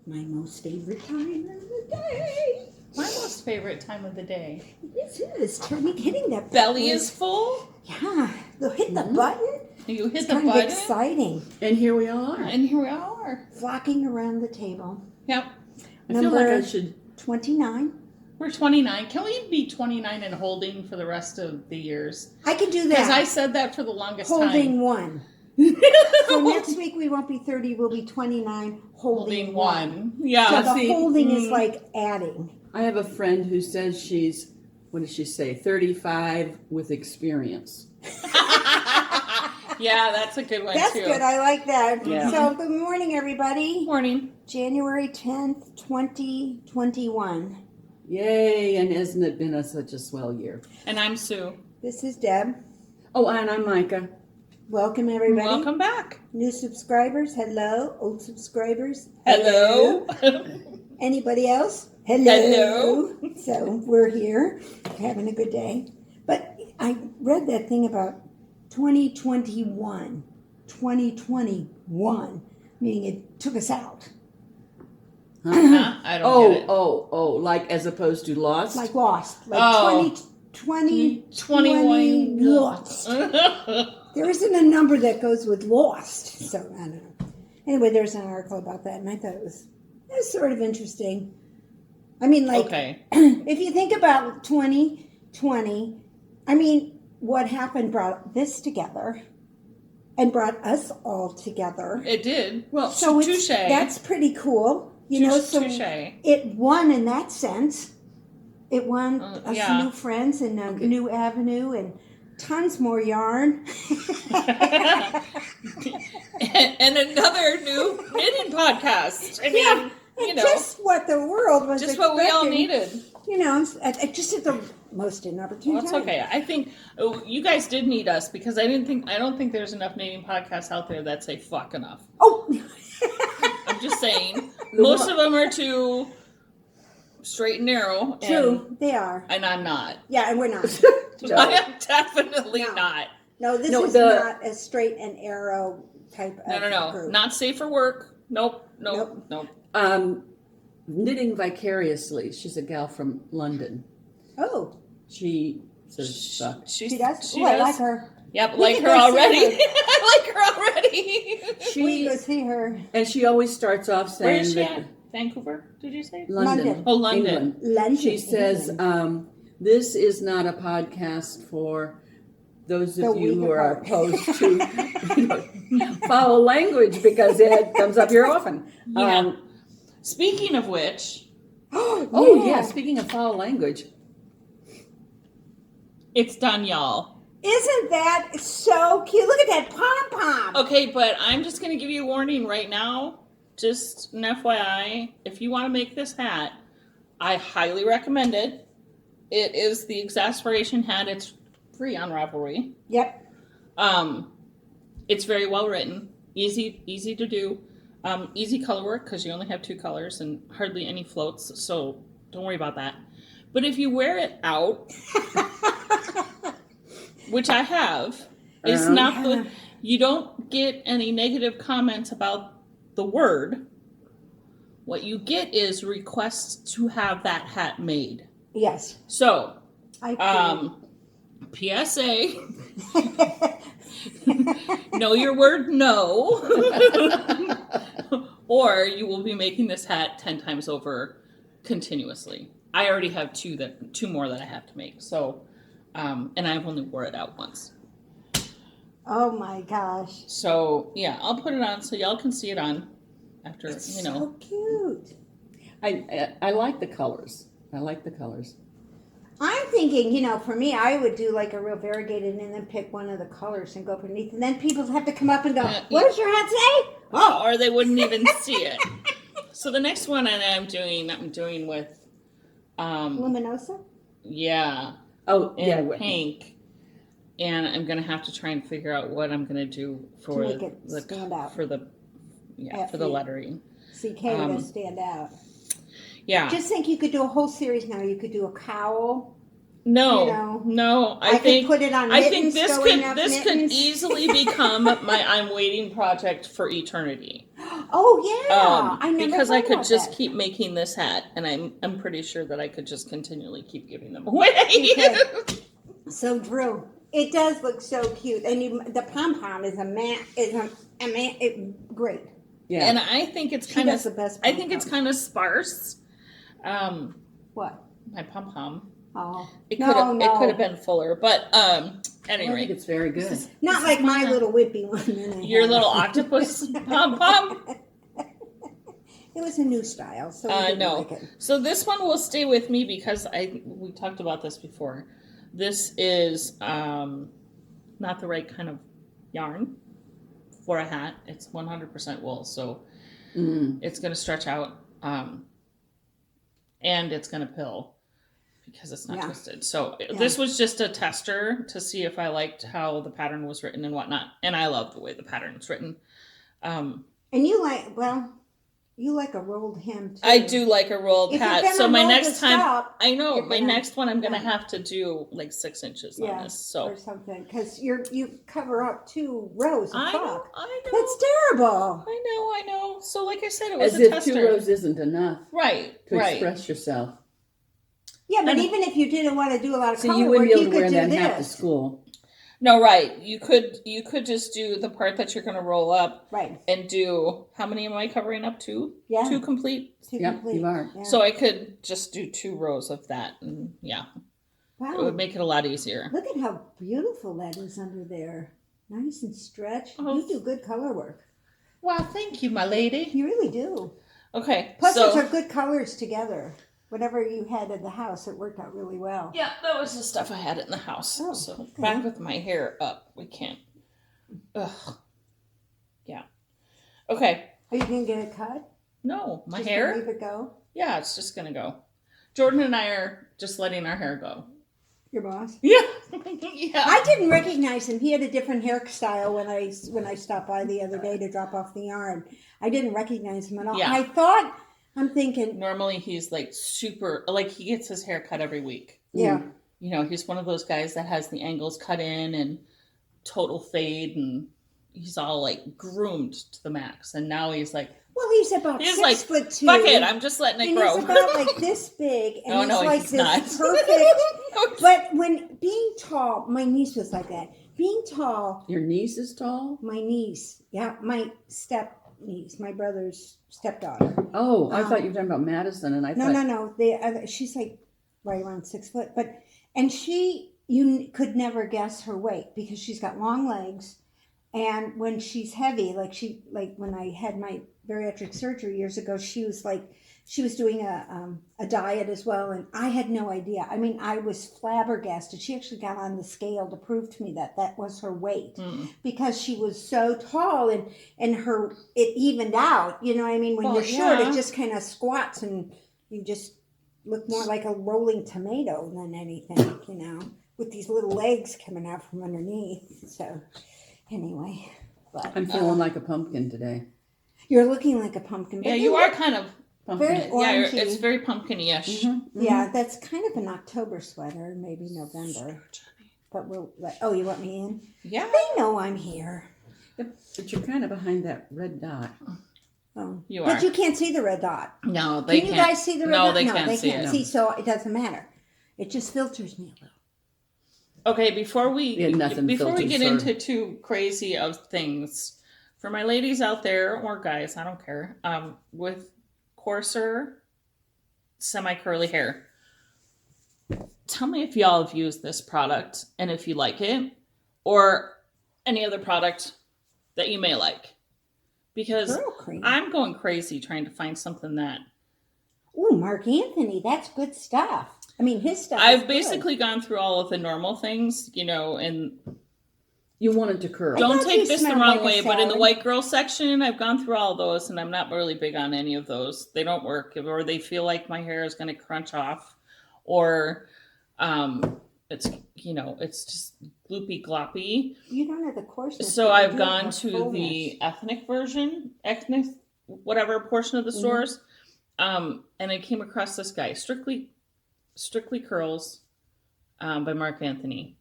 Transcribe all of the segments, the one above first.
my most favorite time of the day. My most favorite time of the day. This is hitting that belly is full. Yeah, they'll hit the button. You hit it's the kind button. Of exciting. And here we are. And here we are. Flocking around the table. Yep. I feel like I should. 29. We're 29. Can we be 29 and holding for the rest of the years? I can do that. Because I said that for the longest holding time. One. So next week we won't be 30, we'll be 29, holding one. Yeah. So the holding is like adding. I have a friend who says she's, what does she say, 35 with experience. Yeah, that's a good one, That's too. good. I like that. Yeah. So good morning, everybody. Morning. January 10th, 2021. Yay, and hasn't it been such a swell year? And I'm Sue. This is Deb. Oh, and I'm Mika. Welcome, everybody. Welcome back. New subscribers, hello. Old subscribers, Hello. Anybody else? Hello. So we're here having a good day. But I read that thing about 2021, meaning it took us out. I don't get it. Oh, like as opposed to lost? Like lost. Like Oh. 2020 lost. There isn't a number that goes with lost. So, I don't know. Anyway, there's an article about that, and I thought it was sort of interesting. I mean, like, Okay. if you think about 2020, I mean, what happened brought this together and brought us all together. It did. Well, So touche. that's pretty cool. You know, so Touche. it won in that sense. It won us yeah. new friends and a new avenue and tons more yarn. and another new knitting podcast. I mean, you know, just what the world was just what we all expecting. needed. You know, just at the most inopportune Well, it's time. okay. I think you guys did need us because I don't think there's enough knitting podcasts out there that say fuck enough. Oh, I'm just saying. Most of them are too straight and narrow. true, they are. And I'm not. Yeah, and we're not. I am definitely No. not. No, this is the- not a straight and arrow type of No. group. Not safe for work. Nope. Knitting vicariously. She's a gal from London. Oh, She says fuck. she does? She Oh, I does. like her. Yep, We like can her go see already. her. I like her already. We go see her. And she always starts off saying Where is she that at? Vancouver, did you say? London. Oh, London. England. London. She says, England. this is not a podcast for those The of you weak who are apart. opposed to foul language because it comes up here often. Yeah. Speaking of which, Oh, yeah, speaking of foul language. it's done, y'all. Isn't that so cute? Look at that pom-pom. Okay, but I'm just going to give you a warning right now. Just an FYI, if you want to make this hat, I highly recommend it. It is the Exasperation Hat. It's free on Ravelry. Yep. It's very well written, easy to do, easy color work because you only have 2 colors and hardly any floats, so don't worry about that. But if you wear it out, which I have, it's not the, you don't get any negative comments about the word. What you get is requests to have that hat made. Yes. So, I PSA, know your word no, or you will be making this hat 10 times over continuously. I already have 2 more that I have to make. So, and I've only wore it out once. Oh my gosh. So yeah, I'll put it on so y'all can see it on after, It's you know. so cute. I like the colors. I like the colors. I'm thinking, you know, for me, I would do like a real variegated and then pick one of the colors and go underneath. And then people have to come up and go, what does your hat say? Oh, or they wouldn't even see it. So the next one that I'm doing with, Luminosa? Oh, and yeah. pink. And I'm gonna have to try and figure out what I'm gonna do for make it stand out. for the lettering. CK to stand out. Yeah. Just think you could do a whole series now. You could do a cowl. No, you know, no. I think could put it on I think mittens, this sewing could up this could mittens. easily become my I'm waiting project for eternity. Oh yeah, I never because thought I could about just that. keep making this hat, and I'm pretty sure that I could just continually keep giving them away. Okay. So Drew, it does look so cute, and the pom pom is great. Yeah. And I think it's She kind does of the best I think it's pom-pom. kind of sparse. What? My pom pom. Oh, It no, could have no. it could have been fuller, but I think anyway, it's very good. Not like my little whippy one. That I your had. little octopus pom pom. It was a new style, so I didn't No. like it. So this one will stay with me because we talked about this before. This is not the right kind of yarn for a hat. It's 100% wool, so it's going to stretch out, and it's going to pill because it's not twisted. So this was just a tester to see if I liked how the pattern was written and whatnot, and I love the way the pattern is written. And you like a rolled hem too. I do like a rolled hat. So my next time, I know my next one, I'm gonna have to do like 6 inches on this. So or something, because you cover up 2 rows of I know, cloth. I know. That's terrible. I know. So like I said, it was As a if tester. 2 rows isn't enough Right, to right. express yourself. Yeah, but even if you didn't want to do a lot of So color you work, wouldn't be able you to wear could that do hat to this. school. No, right. You could just do the part that you're gonna roll up, Right. and do how many am I covering up? 2? Yeah. 2 complete. Yep, you are. Yeah. So I could just do 2 rows of that, and yeah, Wow. it would make it a lot easier. Look at how beautiful that is under there. Nice and stretched. Oh. You do good color work. Wow, thank you, my lady. You really do. Okay, Plus, so those are good colors together. Whatever you had at the house, it worked out really well. yeah, that was the stuff I had in the house. Oh, So okay. back with my hair up, we can't. Ugh. Yeah. Okay. Are you going to get it cut? No, my Just hair. leave it go? Yeah, it's just gonna go. Jordan and I are just letting our hair go. Your boss? Yeah. Yeah. I didn't recognize him. He had a different hairstyle when I stopped by the other day to drop off the yarn. I didn't recognize him at all. Yeah. I'm thinking, Normally he's like super, like he gets his hair cut every week. yeah. You know, he's one of those guys that has the angles cut in and total fade, and he's all like groomed to the max. And now he's like, Well, he's about he's 6'2". fuck it, I'm just letting it and grow. he's about like this big, and Oh, he's no, like he's this not. perfect. But when being tall, my niece was like that. Being tall, Your niece is tall? my niece, yeah, my step niece, my brother's stepdaughter. Oh, I thought you were talking about Madison, and I No, thought... no. She's like right around 6 foot, and you could never guess her weight because she's got long legs, and when she's heavy, like when I had my bariatric surgery years ago, she was doing a diet as well, and I had no idea. I mean, I was flabbergasted. She actually got on the scale to prove to me that was her weight because she was so tall, and it evened out. You know what I mean? When Well, you're short, yeah. it just kind of squats, and you just look more like a rolling tomato than anything. You know, with these little legs coming out from underneath. So, anyway, but I'm feeling like a pumpkin today. you're looking like a pumpkin. But Yeah, you are kind of Pumpkin. very yeah, orangey. it's very pumpkin-ish. Yeah, that's kind of an October sweater, maybe November. But we'll. Oh, you want me in? Yeah. They know I'm here. But you're kind of behind that red dot. Oh, You but are. you can't see the red dot. No, they Can can't. you guys see the red No, dot? they no, can't they see can't it. see. So it doesn't matter. It just filters me a little. Okay, before we Yeah, nothing get filters her. into too crazy of things, for my ladies out there or guys, I don't care, with coarser, semi-curly hair, tell me if y'all have used this product and if you like it, or any other product that you may like, because Girl cream. I'm going crazy trying to find something that Ooh, Mark Anthony, that's good stuff. I mean, his stuff. is I've good. basically gone through all of the normal things, you know, and You want it to curl. don't thought you take this the smelled wrong like a way, but in the salad. white girl section, I've gone through all those, and I'm not really big on any of those. They don't work, or they feel like my hair is going to crunch off, or it's it's just gloopy gloppy. You don't have the coarseness. So but you I've do gone have to fullness. the ethnic whatever portion of the stores, and I came across this guy, Strictly Curls, by Mark Anthony.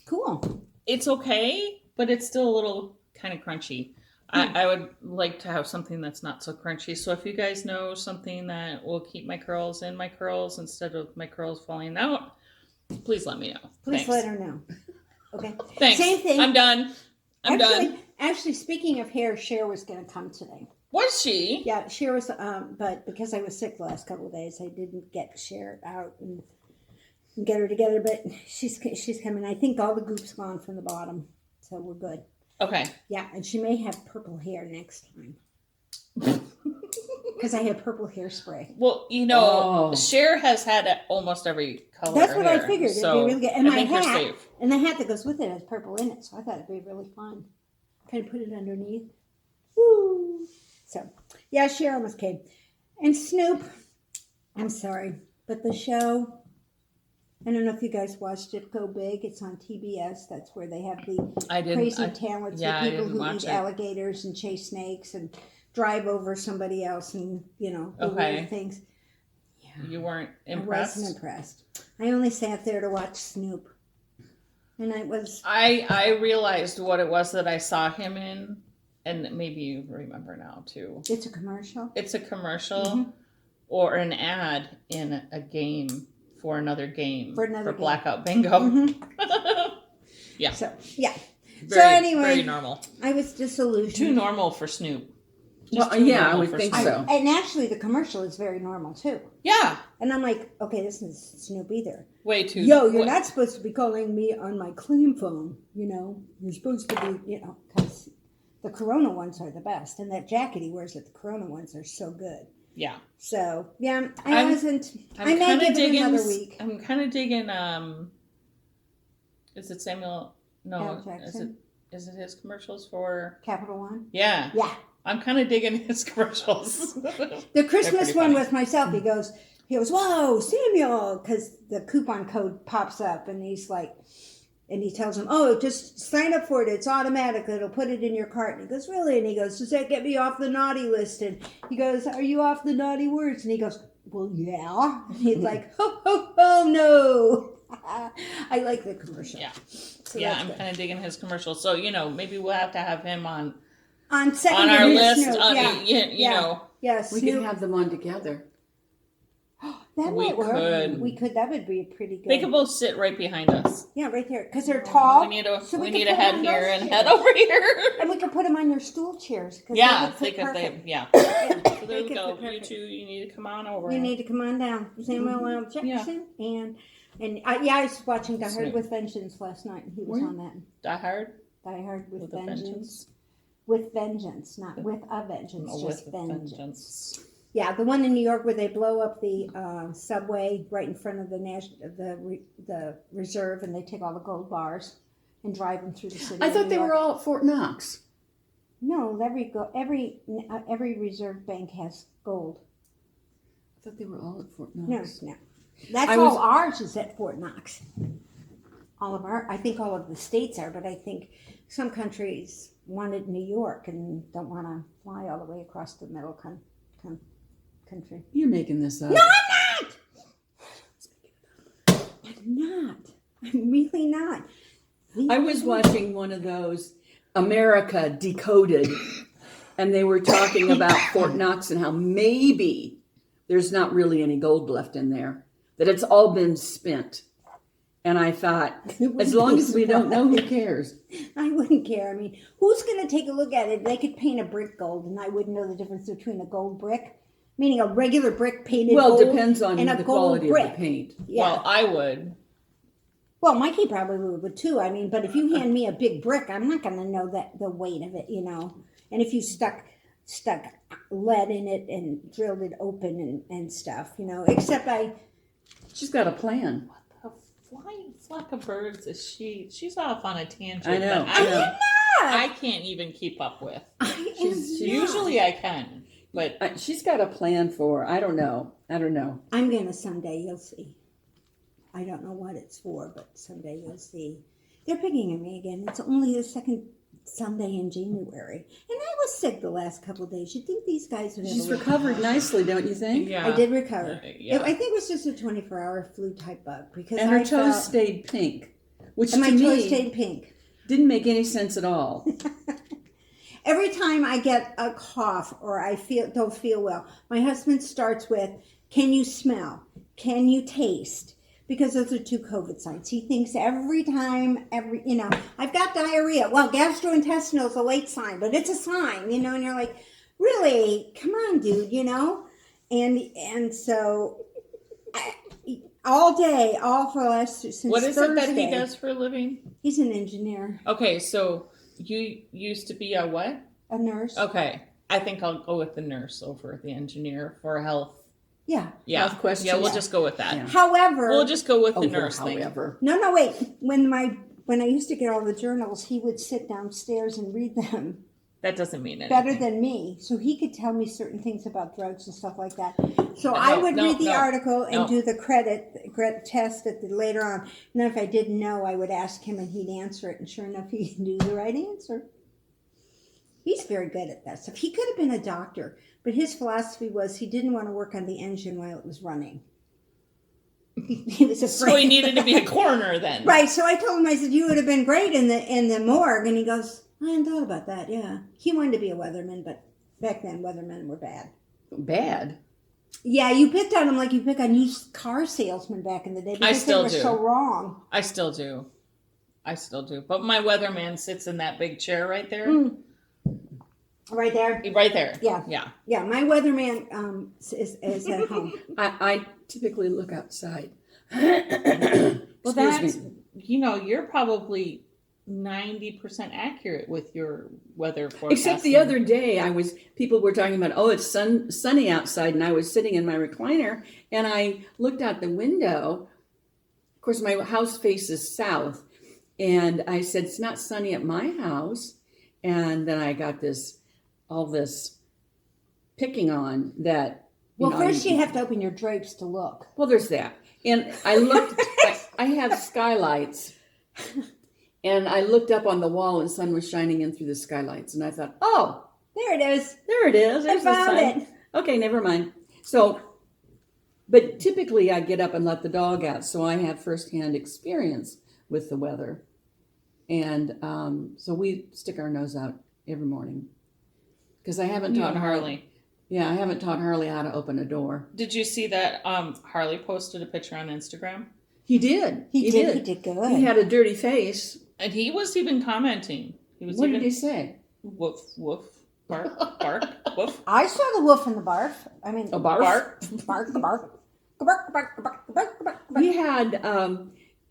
Cool. It's okay, but it's still a little kind of crunchy. I would like to have something that's not so crunchy. So if you guys know something that will keep my curls in my curls instead of my curls falling out, please let me know. Please Thanks. let her know. Okay. Thanks. Same thing. I'm done. I'm done. Actually, speaking of hair, Cher was going to come today. Was she? Yeah, Cher was, but because I was sick the last couple of days, I didn't get Cher out and get her together. But she's coming. I think all the goop's gone from the bottom, so we're good. Okay. Yeah, and she may have purple hair next time. Because I have purple hairspray. Well, you know, Cher has had almost every color. That's what hair, I figured. so It'd be really good. And I my think you're hat, safe. and the hat that goes with it has purple in it, so I thought it'd be really fun. Kind of put it underneath. Woo! So, yeah, Cher almost came. And Snoop, I'm sorry, but the show, I don't know if you guys watched it, Go Big. It's on TBS. That's where they have the crazy talents of people who eat alligators and chase snakes and drive over somebody else and, you know, do weird things. Yeah. You weren't impressed? I wasn't impressed. I only sat there to watch Snoop. And I realized what it was that I saw him in, and maybe you remember now too. It's a commercial? It's a commercial or an ad in a game for another game. For Blackout Bingo. Mm-hmm. Yeah. So, yeah. Very, so anyway. Very normal. I was disillusioned. Too normal for Snoop. Well, yeah, I would think so. And actually, the commercial is very normal, too. Yeah. And I'm like, okay, this isn't Snoop either. Way too... Yo, you're not supposed to be calling me on my clam phone, you know. You're supposed to be, you know, because the Corona ones are the best. And that jacket he wears at the Corona ones are so good. Yeah. So, yeah, I may give it another week. I'm kind of digging, is it Samuel? No. L. Jackson? Is it his commercials for... Capital One? Yeah. Yeah. I'm kind of digging his commercials. The Christmas one with myself, he goes, whoa, Samuel, because the coupon code pops up, and he's like, and he tells him, oh, just sign up for it. It's automatic. It'll put it in your cart. And he goes, really? And he goes, does that get me off the naughty list? And he goes, are you off the naughty words? And he goes, well, yeah. And he's like, ho, ho, ho, no. I like the commercial. Yeah. So yeah, I'm kind of digging his commercials. So, you know, maybe we'll have to have him on our list. You know. Yes. We could have them on together. That might work. We could. That would be pretty good. They could both sit right behind us. Yeah, right there. Because they're tall. We need a head here and head over here. And we could put them on your stool chairs. Yeah, they could. Yeah. Yeah. So there we go. You two, you need to come on over. You need to come on down. Samuel L. Jackson. And I was watching Die Hard with Vengeance last night, and he was on that. Die Hard? Die Hard with Vengeance. With Vengeance, not with a Vengeance, just Vengeance. Yeah, the one in New York where they blow up the subway right in front of the reserve, and they take all the gold bars and drive them through the city. I thought they were all at Fort Knox. No, every reserve bank has gold. I thought they were all at Fort Knox. No. That's all ours is at Fort Knox. I think all of the states are, but I think some countries want it in New York and don't want to fly all the way across the middle country. You're making this up. No, I'm not! I'm not. I'm really not. I was watching one of those America Decoded, and they were talking about Fort Knox and how maybe there's not really any gold left in there, that it's all been spent. And I thought, as long as we don't know, who cares? I wouldn't care. I mean, who's going to take a look at it? They could paint a brick gold, and I wouldn't know the difference between a gold brick, meaning a regular brick painted gold. Well, it depends on and the quality of the paint. Yeah. Well, I would. Well, Mikey probably would too. I mean, but if you hand me a big brick, I'm not going to know the weight of it, you know. And if you stuck lead in it and drilled it open and stuff, you know. Except She's got a plan. Flying flock of birds is she's off on a tangent. I know. I can't even keep up with. Usually I can, but she's got a plan for. I don't know. I'm gonna someday. You'll see. I don't know what it's for, but someday you'll see. They're picking at me again. It's only the second Sunday in January, and I was sick the last couple of days. You'd think these guys would have. She's recovered nicely, don't you think? Yeah, I did recover. Yeah. I think it was just a 24-hour flu type bug because her toes stayed pink, which to my me toes stayed pink. Didn't make any sense at all. Every time I get a cough or I don't feel well, my husband starts with, "Can you smell? Can you taste?" Because those are 2 COVID signs. He thinks every time, I've got diarrhea. Well, gastrointestinal is a late sign, but it's a sign, and you're like, really? Come on, dude, And so all day, all for last since What is Thursday, it that he does for a living? He's an engineer, Okay, so you used to be a what? a nurse. Okay, I think I'll go with the nurse over the engineer for health. Yeah. Yeah, Health questions. yeah, we'll just go with that. Yeah. However, We'll just go with the Over, nurse thing. however. no, wait. When I used to get all the journals, he would sit downstairs and read them That doesn't mean anything. better than me, so he could tell me certain things about drugs and stuff like that. So I No, would no, read the no, article and no. do the credit test later on. And then if I didn't know, I would ask him and he'd answer it. And sure enough, he knew the right answer. He's very good at that stuff. He could have been a doctor, but his philosophy was he didn't want to work on the engine while it was running. He was afraid. So he needed to be a coroner then. Right. So I told him, I said, you would have been great in the morgue. And he goes, I hadn't thought about that. Yeah. He wanted to be a weatherman, but back then weathermen were bad. Bad. Yeah, you picked on him like you pick on used car salesmen back in the day because still they were do. so wrong. I still do. But my weatherman sits in that big chair right there. Right there. Right there. Yeah. Yeah. Yeah, my weatherman is at home. I typically look outside. Well, that's, Excuse me. You're probably 90% accurate with your weather forecasting. Except the other day, people were talking about, it's sunny outside, and I was sitting in my recliner, and I looked out the window. Of course, my house faces south, and I said, it's not sunny at my house. And then I got all this picking on that. Well, first you have to open your drapes to look. Well, there's that. And I looked, I have skylights, and I looked up on the wall and the sun was shining in through the skylights. And I thought, There it is. there it is. I There's the found sun. it. Okay, never mind. So, but typically I get up and let the dog out, so I have firsthand experience with the weather. And so we stick our nose out every morning. Because I haven't You taught and Harley. Yeah, I haven't taught Harley how to open a door. Did you see that Harley posted a picture on Instagram? He did. He did good. He had a dirty face. And he was even commenting. What did he say? Woof, woof, bark, bark, woof. I saw the wolf in the barf. I mean, A barf? bark, bark, bark, bark, bark, bark, bark, bark. We had,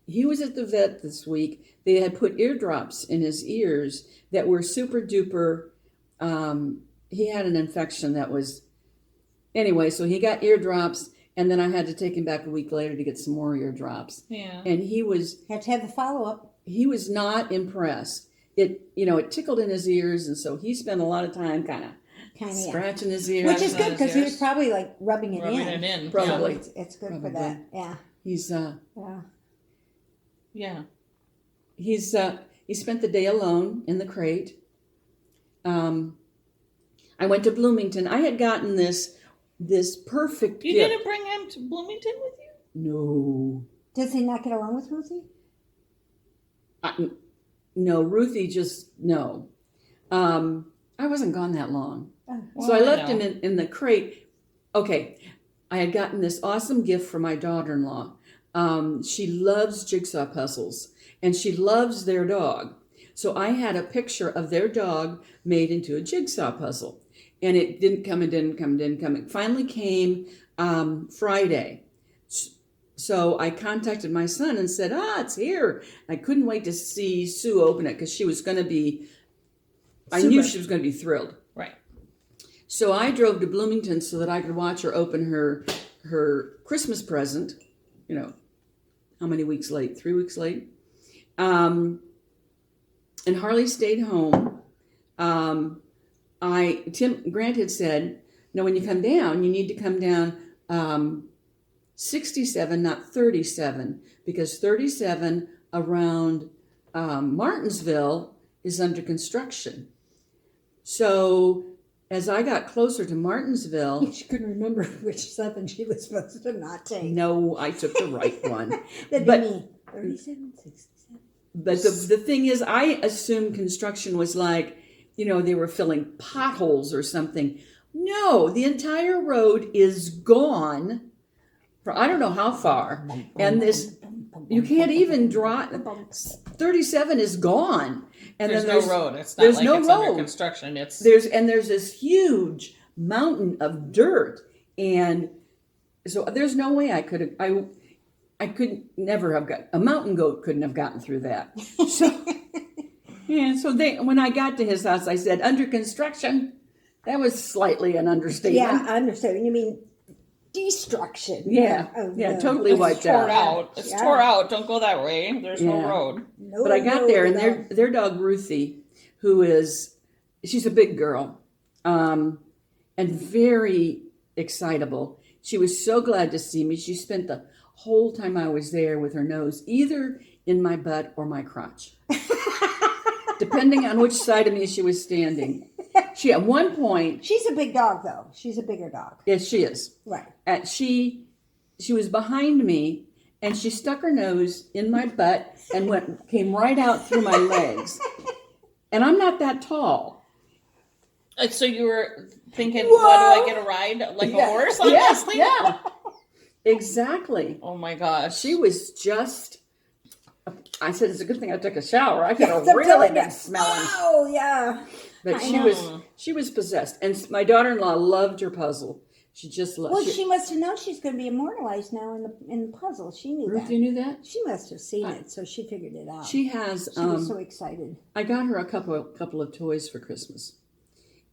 he was at the vet this week. They had put eardrops in his ears that were super duper, he had an infection that was, anyway, so he got eardrops, and then I had to take him back a week later to get some more eardrops. Yeah. And he was Had to have the follow-up. not impressed. It tickled in his ears, and so he spent a lot of time kind of scratching his ears. Which is good because he was probably like rubbing it Rubbing in. it in. Probably. It's good for Probably. that. Yeah. He's Yeah. he spent the day alone in the crate. I went to Bloomington. I had gotten this perfect You gift. didn't bring him to Bloomington with you? No. Does he not get along with Ruthie? No, Ruthie just, no. I wasn't gone that long. Oh. So I Well, left him know. in the crate. Okay, I had gotten this awesome gift for my daughter-in-law. She loves jigsaw puzzles, and she loves their dog. So I had a picture of their dog made into a jigsaw puzzle. And it didn't come. It finally came Friday. So I contacted my son and said, it's here. I couldn't wait to see Sue open it because she was going to be, I knew she was going to be thrilled. Right. So I drove to Bloomington so that I could watch her open her Christmas present, how many weeks late? 3 weeks late. And Harley stayed home. Grant had said, when you come down, you need to come down 67, not 37, because 37 around Martinsville is under construction. So as I got closer to Martinsville, She couldn't remember which 7 she was supposed to not take. no, I took the right one. That'd but- be me. 37, 67. But the thing is, I assumed construction was like they were filling potholes or something. No, the entire road is gone for I don't know how far. And you can't even drive. 37 is gone. And There's then no road. It's not there's like no it's road. under construction. It's There's this huge mountain of dirt, and so there's no way I could never have got a mountain goat couldn't have gotten through that. So so when I got to his house, I said under construction. That was slightly an understatement. Yeah, I understand. You mean destruction? Yeah, totally it's wiped tore out. out. It's tore out. Don't go that way. There's no road. No, But I got there, and their dog Ruthie, she's a big girl, and very excitable. She was so glad to see me. She spent the whole time I was there with her nose either in my butt or my crotch, depending on which side of me she was standing. She at one point. She's a big dog, though. She's a bigger dog. Yes, she is. Right. She was behind me, and she stuck her nose in my butt and came right out through my legs. And I'm not that tall. So you were thinking, Whoa! what do I get a ride like a horse? On this thing? Yeah, exactly. Oh my gosh. She was just. I said it's a good thing I took a shower. I could have The really building- been smelling. Oh yeah. But I she know. was possessed, and my daughter-in-law loved her puzzle. She just loved. Well, she must have known she's going to be immortalized now in the puzzle. She knew Ruth, that. you knew that? She must have seen it, so she figured it out. She has. She was so excited. I got her a couple of toys for Christmas,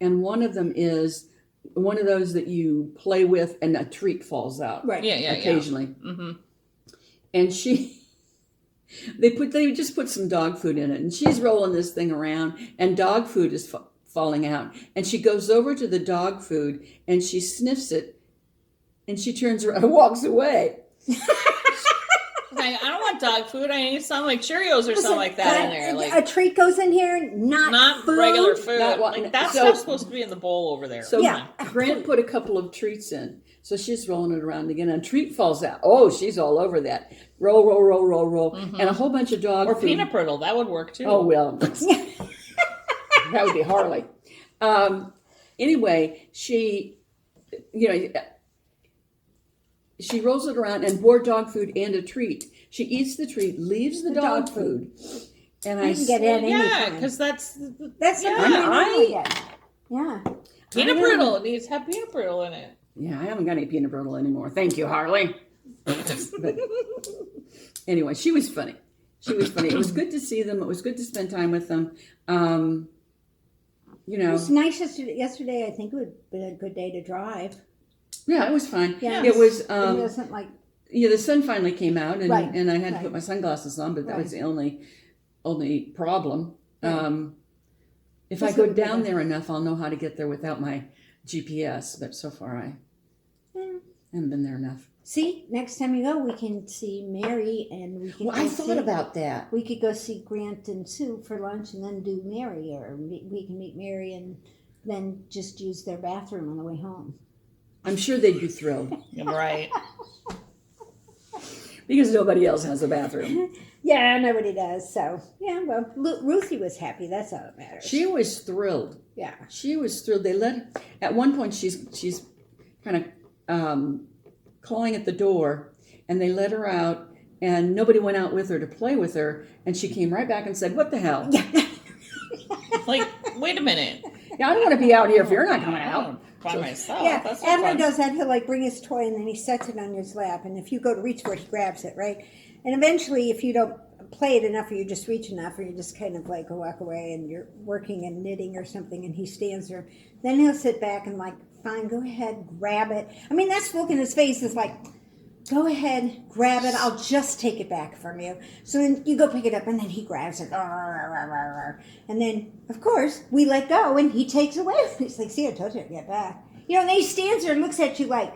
and one of them is one of those that you play with, and a treat falls out. Right. Yeah. Occasionally. Mm-hmm. And they just put some dog food in it, and she's rolling this thing around, and dog food is falling out, and she goes over to the dog food and she sniffs it, and she turns around and walks away. I don't want dog food. I need something like Cheerios or something like that in there. A Like treat goes in here, not food. regular food. Not Like that's so- not supposed to be in the bowl over there. So Yeah. Grant put a couple of treats in. So she's rolling it around again, and a treat falls out. Oh, she's all over that. Roll, roll, roll, roll, roll. Mm-hmm. And a whole bunch of dog Or food. peanut brittle, that would work too. Oh, well. That would be Harley. Anyway, she rolls it around, and more dog food and a treat. She eats the treat, leaves the dog food. And I can get it yeah, anytime. because that's That's Yeah. something I- I normally get. Yeah. peanut brittle. It needs to have peanut brittle in it. Yeah, I haven't got any peanut brittle anymore. Thank you, Harley. But anyway, she was funny. It was good to see them. It was good to spend time with them. It was nice yesterday. I think it would have been a good day to drive. Yeah, it was fine. Yeah. It was. It wasn't like The sun finally came out, and Right, and I had to right. put my sunglasses on, but that Right. was the only problem. Right. If Just I go look at down that. there enough, I'll know how to get there without my GPS. But so far, I haven't been there enough. see, next time you go, we can see Mary, and we can. Well, I thought about that. We could go see Grant and Sue for lunch, and then do Mary, or we can meet Mary and then just use their bathroom on the way home. I'm sure they'd be thrilled Right. because nobody else has a bathroom. Yeah, nobody does. So yeah, well, Ruthie was happy. That's all that matters. She was thrilled. Yeah. She was thrilled. They at one point she's kind of clawing at the door, and they let her out, and nobody went out with her to play with her, and she came right back and said, "What the hell? Like, wait a minute. Yeah, I don't want to be out here if you're not coming I out." don't by myself. Yeah, That's not Adler fun. does that. He'll like bring his toy and then he sets it on his lap. And if you go to reach for it, he grabs it, right? And eventually, if you don't play it enough, or you just reach enough, or you just kind of like walk away and you're working and knitting or something, and he stands there, then he'll sit back and like, fine, go ahead, grab it. I mean, that look in his face is like, go ahead, grab it. I'll just take it back from you. So then you go pick it up, and then he grabs it. And then, of course, we let go, and he takes away. He's like, see, I told you to get back. You know, and then he stands there and looks at you like,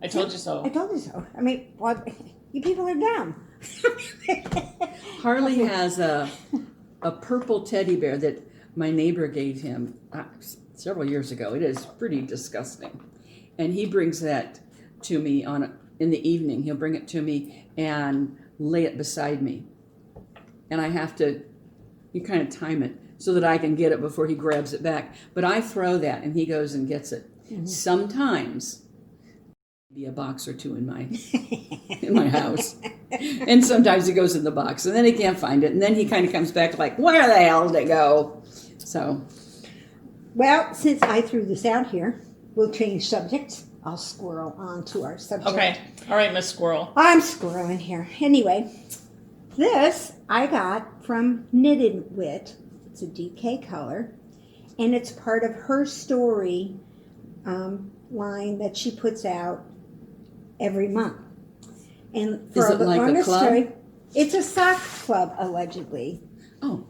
I told you so. I told you so. I mean, what? You people are dumb. Harley has a purple teddy bear that my neighbor gave him several years ago. It is pretty disgusting, and he brings that to me in the evening. He'll bring it to me and lay it beside me, and I have to. You kind of time it so that I can get it before he grabs it back. But I throw that and he goes and gets it. Sometimes be a box or two in my house. And sometimes it goes in the box and then he can't find it. And then he kind of comes back like, where the hell did it go? So. Well, since I threw this out here, we'll change subjects. I'll squirrel on to our subject. Okay. All right, Miss Squirrel. I'm squirreling here. Anyway, this I got from Knitted Wit. It's a DK color. And it's part of her story line that she puts out every month. And for Is it the like a longest club? story, it's a sock club, allegedly. Oh.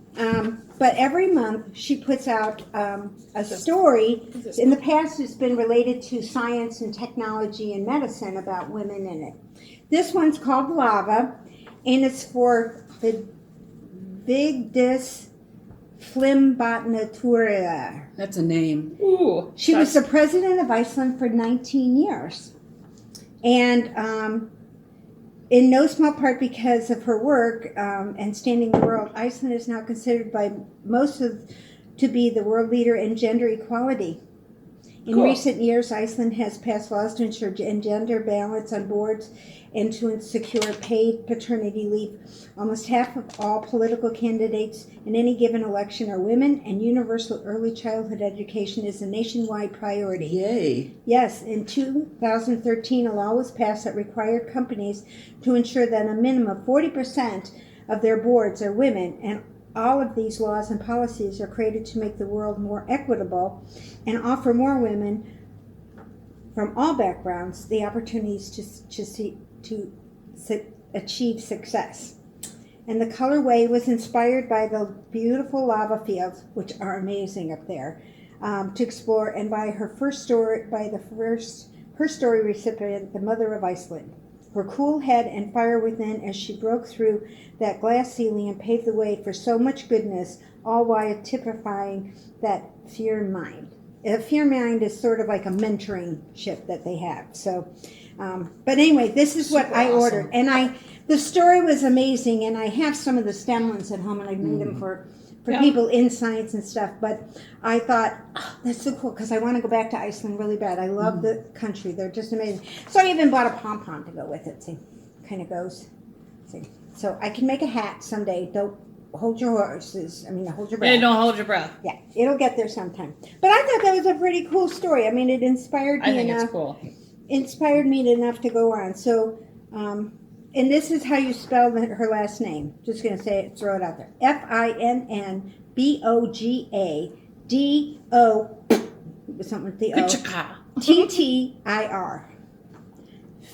But every month she puts out a story. In the past, it's been related to science and technology and medicine about women in it. This one's called Lava, and it's for the Vigdis Flimbotnatura. That's a name. Ooh. She was the president of Iceland for 19 years. And in no small part because of her work and standing the world, Iceland is now considered by most to be the world leader in gender equality. In Cool. recent years, Iceland has passed laws to ensure gender balance on boards and to secure paid paternity leave. Almost half of all political candidates in any given election are women, and universal early childhood education is a nationwide priority. Yay. Yes, in 2013, a law was passed that required companies to ensure that a minimum of 40% of their boards are women, and all of these laws and policies are created to make the world more equitable and offer more women from all backgrounds the opportunities to achieve success. And the colorway was inspired by the beautiful lava fields, which are amazing up there, to explore, and by her story recipient, the mother of Iceland. Her cool head and fire within as she broke through that glass ceiling and paved the way for so much goodness, all while typifying that fear mind. A fear mind is sort of like a mentoring ship that they have. So, but anyway, this is what Super I awesome. ordered, and the story was amazing, and I have some of the stem ones at home, and I made them for people in science and stuff. But I thought, oh, that's so cool because I want to go back to Iceland really bad. I love the country; they're just amazing. So I even bought a pom pom to go with it. See, kind of goes. See, so I can make a hat someday. Don't hold your horses. I mean, hold your breath. Hey, don't hold your breath. Yeah, it'll get there sometime. But I thought that was a pretty cool story. I mean, it inspired me I think enough. it's cool. Inspired me enough to go on. So, and this is how you spell her last name. Just gonna say it, throw it out there. FINNBOGADO. Something with the O. Kuchaka. TTIR.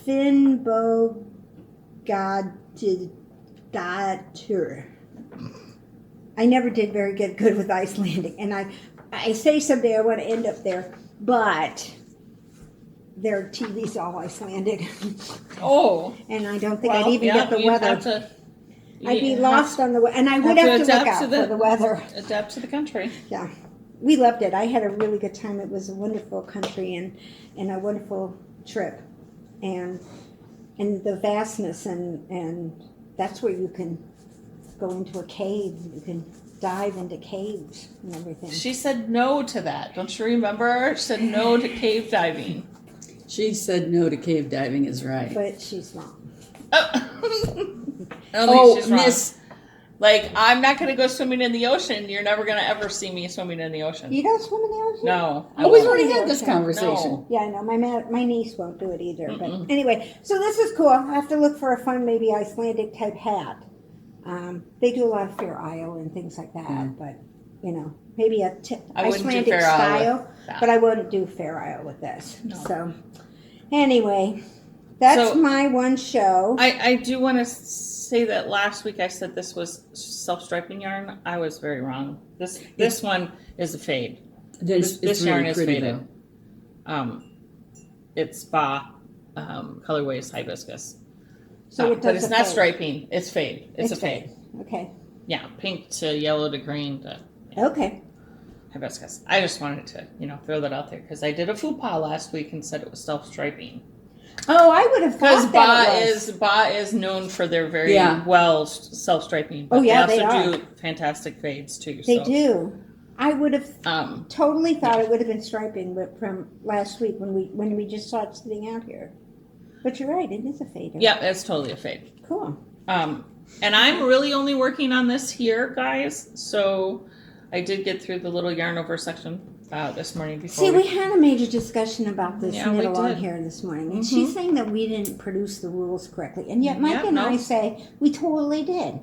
Finnbogadr. I never did very good with Icelandic, and I say someday I want to end up there, but their TV's all Icelandic, Oh. and I don't think Well, I'd even get the you'd weather. have to- I'd be you'd lost on the weather, and I would have to look adapt out to for the weather. Adapt to the country. Yeah, we loved it. I had a really good time. It was a wonderful country and a wonderful trip, and the vastness and that's where you can go into a cave. You can dive into caves and everything. She said no to that. Don't you remember? She said no to cave diving. She said no to cave diving is right. But she's wrong. I don't think she's wrong. Miss. Like, I'm not going to go swimming in the ocean. You're never going to ever see me swimming in the ocean. You don't swim in the ocean? No. I Oh, we've won't. already had this conversation. No. Yeah, I know. My niece won't do it either. But anyway, so this is cool. I have to look for a fun, maybe Icelandic type hat. They do a lot of Fair Isle and things like that, but maybe I wouldn't do Icelandic Fair Isle style. with that. But I wouldn't do Fair Isle with this. No. So anyway, that's So- my one show. I do want to say that last week I said this was self-striping yarn. I was very wrong. This one is a fade. This This really yarn is pretty, faded. It's spa. Colorway is hibiscus. So it but does it's a not fade. striping. It's fade. It's a fade. Okay. Yeah, pink to yellow to green to Okay. hibiscus. I just wanted to, throw that out there because I did a faux pas last week and said it was self-striping. Oh, I would have Because thought that it was. Ba is known for their very Yeah. well self-striping. But Oh, yeah, they they also are. do fantastic fades too. They so. do. I would have totally thought yeah. it would have been striping, but from last week when we just saw it sitting out here. But you're right, it is a fader. Yeah, it's totally a fade. Cool. And I'm really only working on this here, guys. So I did get through the little yarn over section this morning before. See, we had a major discussion about this Yeah, knit we along did. here this morning, and she's saying that we didn't produce the rules correctly, and yet Mike Yeah, and no. I say we totally did.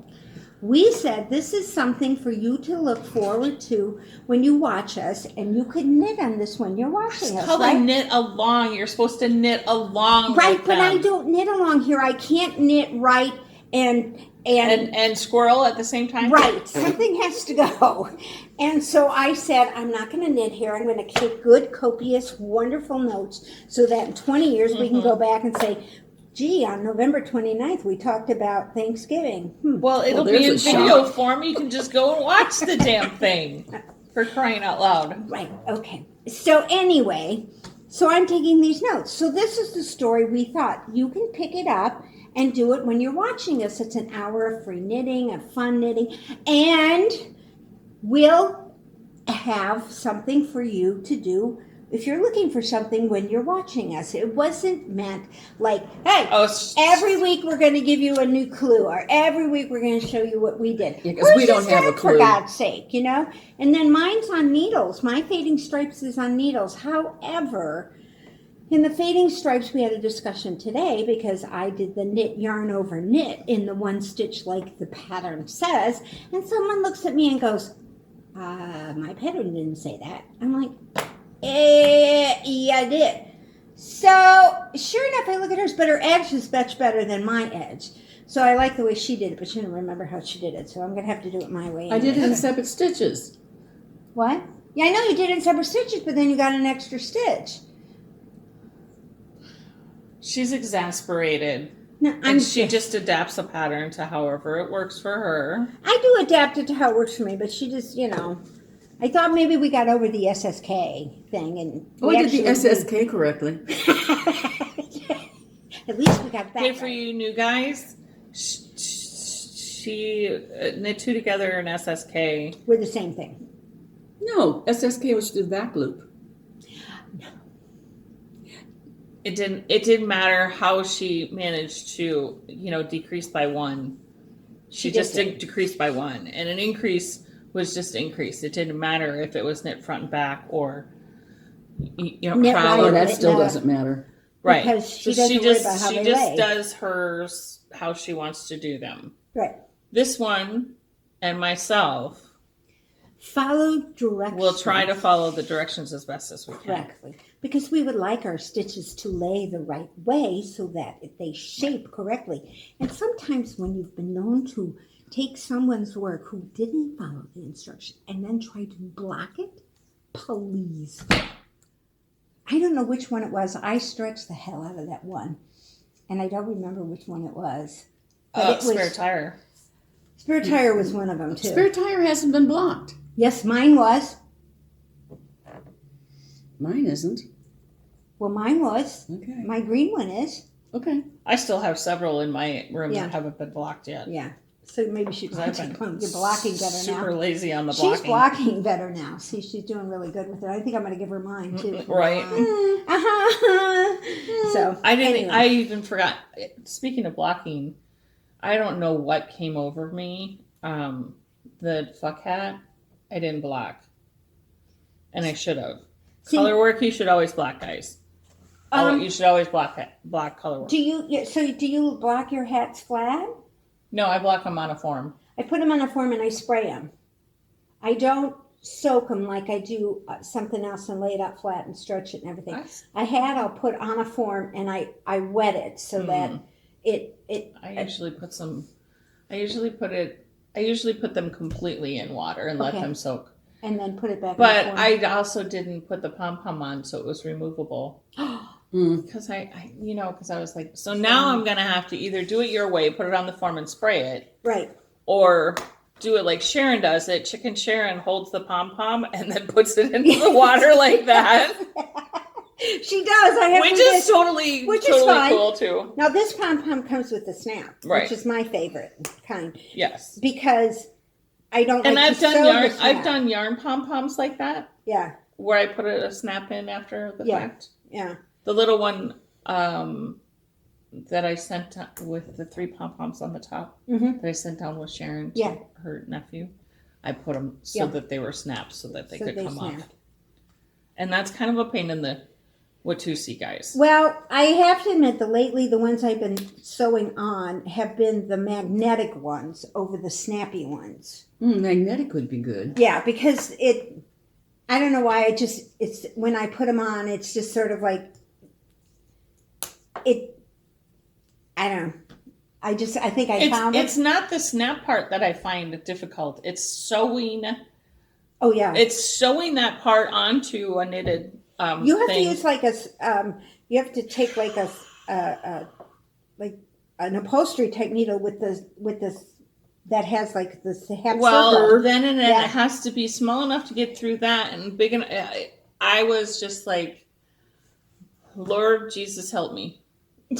We said this is something for you to look forward to when you watch us, and you could knit on this when you're watching It's us, called right? a knit along. You're supposed to knit along. Right, with but I them. don't knit along here. I can't knit right and And squirrel at the same time. right. Something has to go. And so I said, I'm not going to knit here. I'm going to take good, copious, wonderful notes so that in 20 years we can go back and say, gee, on November 29th, we talked about Thanksgiving. Well, it'll Well, be in there's a video shock. form. You can just go and watch the damn thing. For crying out loud. Right, okay. So anyway, so I'm taking these notes. So this is the story we thought. You can pick it up and do it when you're watching us. It's an hour of free knitting, of fun knitting, and we'll have something for you to do if you're looking for something when you're watching us. It wasn't meant like, hey, every week we're going to give you a new clue, or every week we're going to show you what we did. Yeah, 'cause we don't have a For clue. God's sake, you know? And then mine's on needles. My fading stripes is on needles. However, in the fading stripes, we had a discussion today because I did the knit yarn over knit in the one stitch like the pattern says. And someone looks at me and goes, my pattern didn't say that. I'm like, yeah, I did. So sure enough, I look at hers, but her edge is much better than my edge. So I like the way she did it, but she didn't remember how she did it. So I'm going to have to do it my way. I did it in anyway. separate stitches. What? Yeah, I know you did it in separate stitches, but then you got an extra stitch. She's exasperated. No, And she just adapts a pattern to however it works for her. I do adapt it to how it works for me, but she just, you know, I thought maybe we got over the SSK thing, and Oh, I did the SSK correctly. At least we got that. Okay, for right. you new guys, she knit two together in SSK. We're the same thing. No, SSK was the back loop. It didn't matter how she managed to, decrease by one. She just did. decreased by one. And an increase was just increase. It didn't matter if it was knit front and back or Knit crown. right. Oh, that still No. doesn't matter. Right. Because she So doesn't worry about how she they just lay. does hers how she wants to do them. Right. This one and myself Follow directions. will try to follow the directions as best as we can. correctly. Because we would like our stitches to lay the right way so that they shape correctly. And sometimes when you've been known to take someone's work who didn't follow the instruction and then try to block it, please. I don't know which one it was. I stretched the hell out of that one. And I don't remember which one it was. But it was Spare tire. Spare tire was one of them too. Spare tire hasn't been blocked. Yes, mine was. Mine isn't. Well, mine was. Okay. My green one is. Okay. I still have several in my room Yeah. that haven't been blocked yet. Yeah. So maybe she could I've take been one. You're blocking better super now. lazy on the blocking. She's blocking better now. See, she's doing really good with it. I think I'm going to give her mine too. Right. So I didn't. anyway. I even forgot. Speaking of blocking, I don't know what came over me. The fuck hat. I didn't block, and I should have. See- Color work. You should always block, guys. You should always block color work. Do you block your hats flat? No, I block them on a form. I put them on a form and I spray them. I don't soak them like I do something else and lay it out flat and stretch it and everything. I'll put on a form and I wet it so that it. I usually put them completely in water and let Okay. them soak. And then put it back. But in the I also didn't put the pom-pom on, so it was removable. Because because I was like, so now I'm going to have to either do it your way, put it on the form and spray it, right. or do it like Sharon does it. Chicken Sharon holds the pom-pom and then puts it into the water like that. She does. I have Which to is get- totally which is fine. cool too. Now this pom-pom comes with the snap, Right. which is my favorite kind Yes. because I don't And like I've to done sew yarn. the snap. I've done yarn pom poms like that, Yeah, where I put a snap in after the Yeah. fact. yeah. The little one that I sent with the 3 pom poms on the top Mm-hmm. that I sent down with Sharon to Yeah. her nephew. I put them so Yeah. that they were snapped so that they So could they come snap. off. And that's kind of a pain in the Watusi, guys. Well, I have to admit that lately the ones I've been sewing on have been the magnetic ones over the snappy ones. Magnetic would be good. Yeah, because I don't know why, it's when I put them on, it's just sort of like, I don't know. I think I found It's it. not the snap part that I find difficult. It's sewing. Oh, yeah. It's sewing that part onto a knitted You have thing. to use like you have to take like like an upholstery type needle with this that has like this half Well, circle. then Yeah. it has to be small enough to get through that and big enough. I was just like, Lord Jesus, help me. You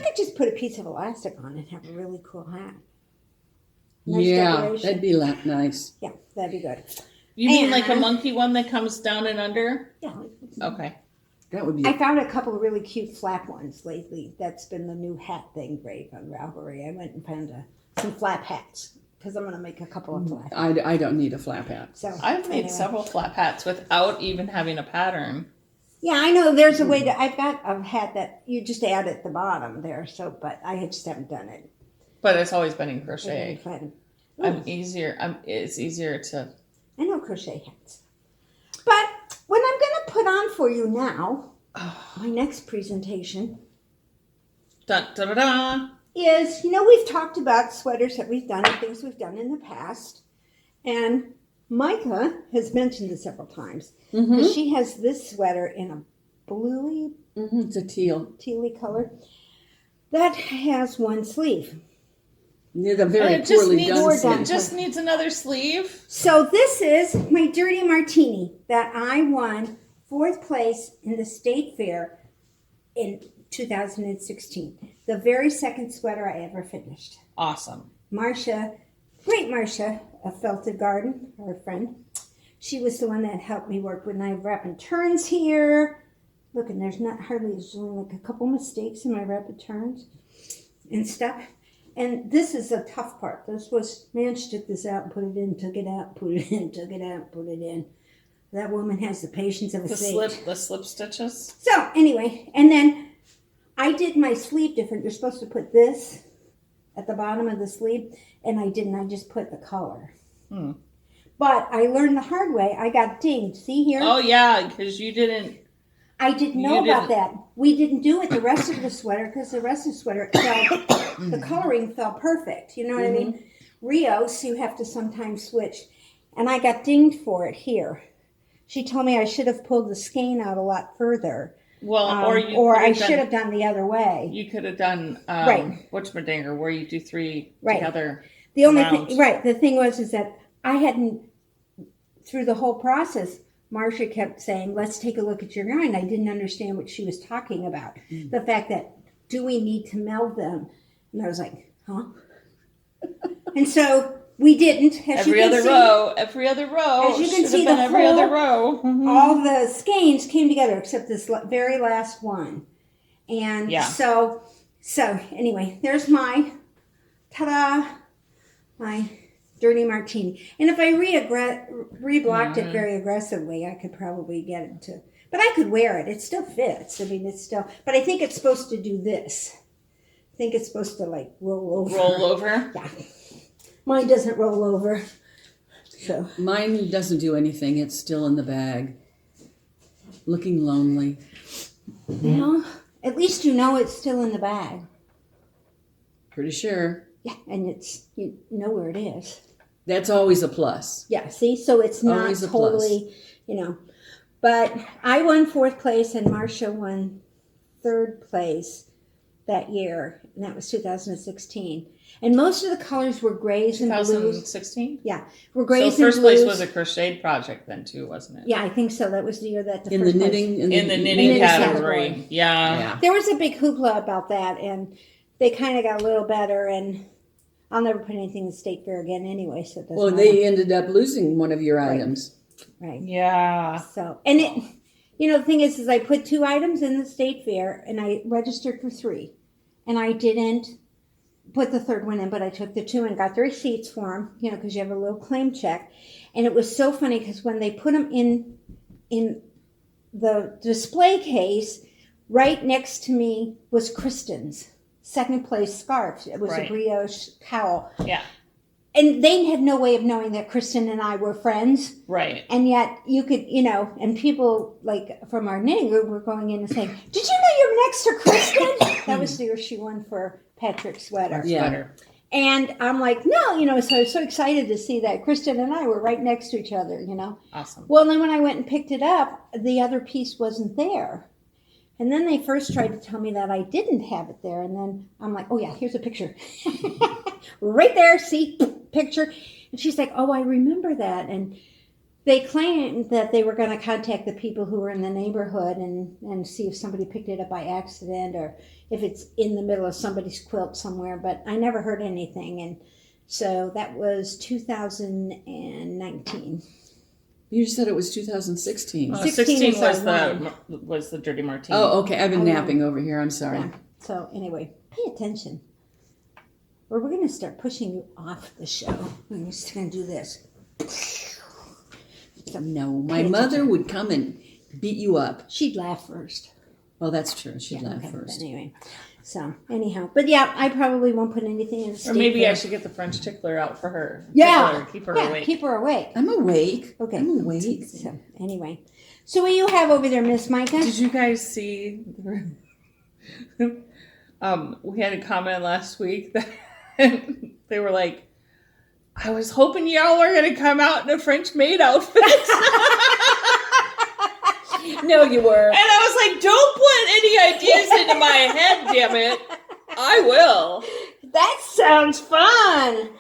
could just put a piece of elastic on and have a really cool hat. Nice Yeah, decoration. that'd be nice. Yeah, that'd be good. You mean like a And- monkey one that comes down and under? Yeah. Okay. That would be. I found a couple of really cute flap ones lately. That's been the new hat thing, Brave, on Ravelry. I went and found some flap hats because I'm going to make a couple of flap. I don't need a flap hat. So I've made anyway. several flap hats without even having a pattern. Yeah, I know. There's a way to. I've got a hat that you just add at the bottom there. So, but I just haven't done it. But it's always been in crochet. Ooh, It's easier to. I know crochet hats. But what I'm going to put on for you now, my next presentation, Dun, da, da, da. is, we've talked about sweaters that we've done and things we've done in the past. And Mika has mentioned this several times. Mm-hmm. She has this sweater in a bluey, It's a teal. tealy color that has one sleeve. It's a very It just poorly needs, done done. it sleeve. just needs another sleeve. So this is my Dirty Martini that I won 4th place in the State Fair in 2016. The very second sweater I ever finished. Awesome. Marcia, great Marcia of Felted Garden, our friend. She was the one that helped me work when I wrap and turns here. Look, and there's only like a couple mistakes in my wrap and turns and stuff. And this is the tough part. This was, man, she took this out and put it in, took it out, put it in, took it out, put it in. That woman has the patience of a The saint. slip stitches. So anyway, and then I did my sleeve different. You're supposed to put this at the bottom of the sleeve, and I didn't. I just put the color. But I learned the hard way. I got dinged. See here? Oh yeah, because you didn't. I didn't know about that. We didn't do it the rest of the sweater because the rest of the sweater the coloring fell perfect. You know what I mean? Rios, you have to sometimes switch. And I got dinged for it here. She told me I should have pulled the skein out a lot further. Well, or I should have done the other way. You could have done Right. whatchamadinger, where you do 3 Right. together. The only around. thing, right, the thing was is that I hadn't, through the whole process, Marcia kept saying, let's take a look at your yarn. I didn't understand what she was talking about. The fact that, do we need to meld them? And I was like, huh? And so we didn't. Every other row. As you can should see, have been the every whole- other row. Mhm. all the skeins came together except this very last one. And Yeah. so anyway, there's my, ta-da, my Dirty Martini. And if I reblocked it very aggressively, I could probably get it to, but I could wear it. It still fits. I mean, it's still, but I think it's supposed to do this. I think it's supposed to like roll over. Roll over. Yeah. Mine doesn't roll over. So. Mine doesn't do anything. It's still in the bag. Looking lonely. Well, at least you know it's still in the bag. Pretty sure. Yeah, and you know where it is. That's always a plus. Yeah, see? So it's not Always a plus. totally, But I won 4th place and Marcia won 3rd place. that year, and that was 2016. And most of the colors were grays and blues. 2016? Yeah, were grays So and first blues. place was a crocheted project then too, wasn't it? Yeah, I think so. That was the year that the In first the place. knitting, In the knitting knitting category. category. Yeah. Yeah. There was a big hoopla about that, and they kind of got a little better, and I'll never put anything in the state fair again anyway, so it doesn't Well, matter. they ended up losing one of your Right. items. Right. Yeah. So, and it, the thing is I put 2 items in the state fair, and I registered for 3, and I didn't put the 3rd one in, but I took the 2 and got the receipts for them, because you have a little claim check. And it was so funny because when they put them in the display case, right next to me was Kristen's 2nd place scarf. It was Right. a brioche cowl. Yeah. And they had no way of knowing that Kristen and I were friends. Right. And yet you could, and people like from our knitting group were going in and saying, "Did you know you're next to Kristen?" That was the year she won for Patrick's sweater. Yeah. Sweater. And I'm like, no, so I was so excited to see that Kristen and I were right next to each other, Awesome. Well, then when I went and picked it up, the other piece wasn't there. And then they first tried to tell me that I didn't have it there. And then I'm like, oh, yeah, here's a picture. Right there, see, picture. And she's like, oh, I remember that. And they claimed that they were going to contact the people who were in the neighborhood and see if somebody picked it up by accident or if it's in the middle of somebody's quilt somewhere. But I never heard anything. And so that was 2019. You just said it was 2016. 16 is was the Dirty Martini. Oh, okay. I've been I know. napping over here. I'm sorry. Yeah. So anyway, pay attention. Or we're going to start pushing you off the show. We're just going to do this. No, my mother would come and beat you up. She'd laugh first. Well, that's true. She'd laugh okay, first. But anyway, so anyhow, but yeah, I probably won't put anything in the state Or maybe fair. I should get the French tickler out for her. Yeah. Tickler, keep her Yeah, awake. keep her awake. I'm awake. Okay. I'm awake. So anyway, so what do you have over there, Miss Micah? Did you guys see? We had a comment last week that they were like, "I was hoping y'all were going to come out in a French maid outfit." No, you were. And I was like, don't put any ideas into my head, damn it. I will. That sounds fun.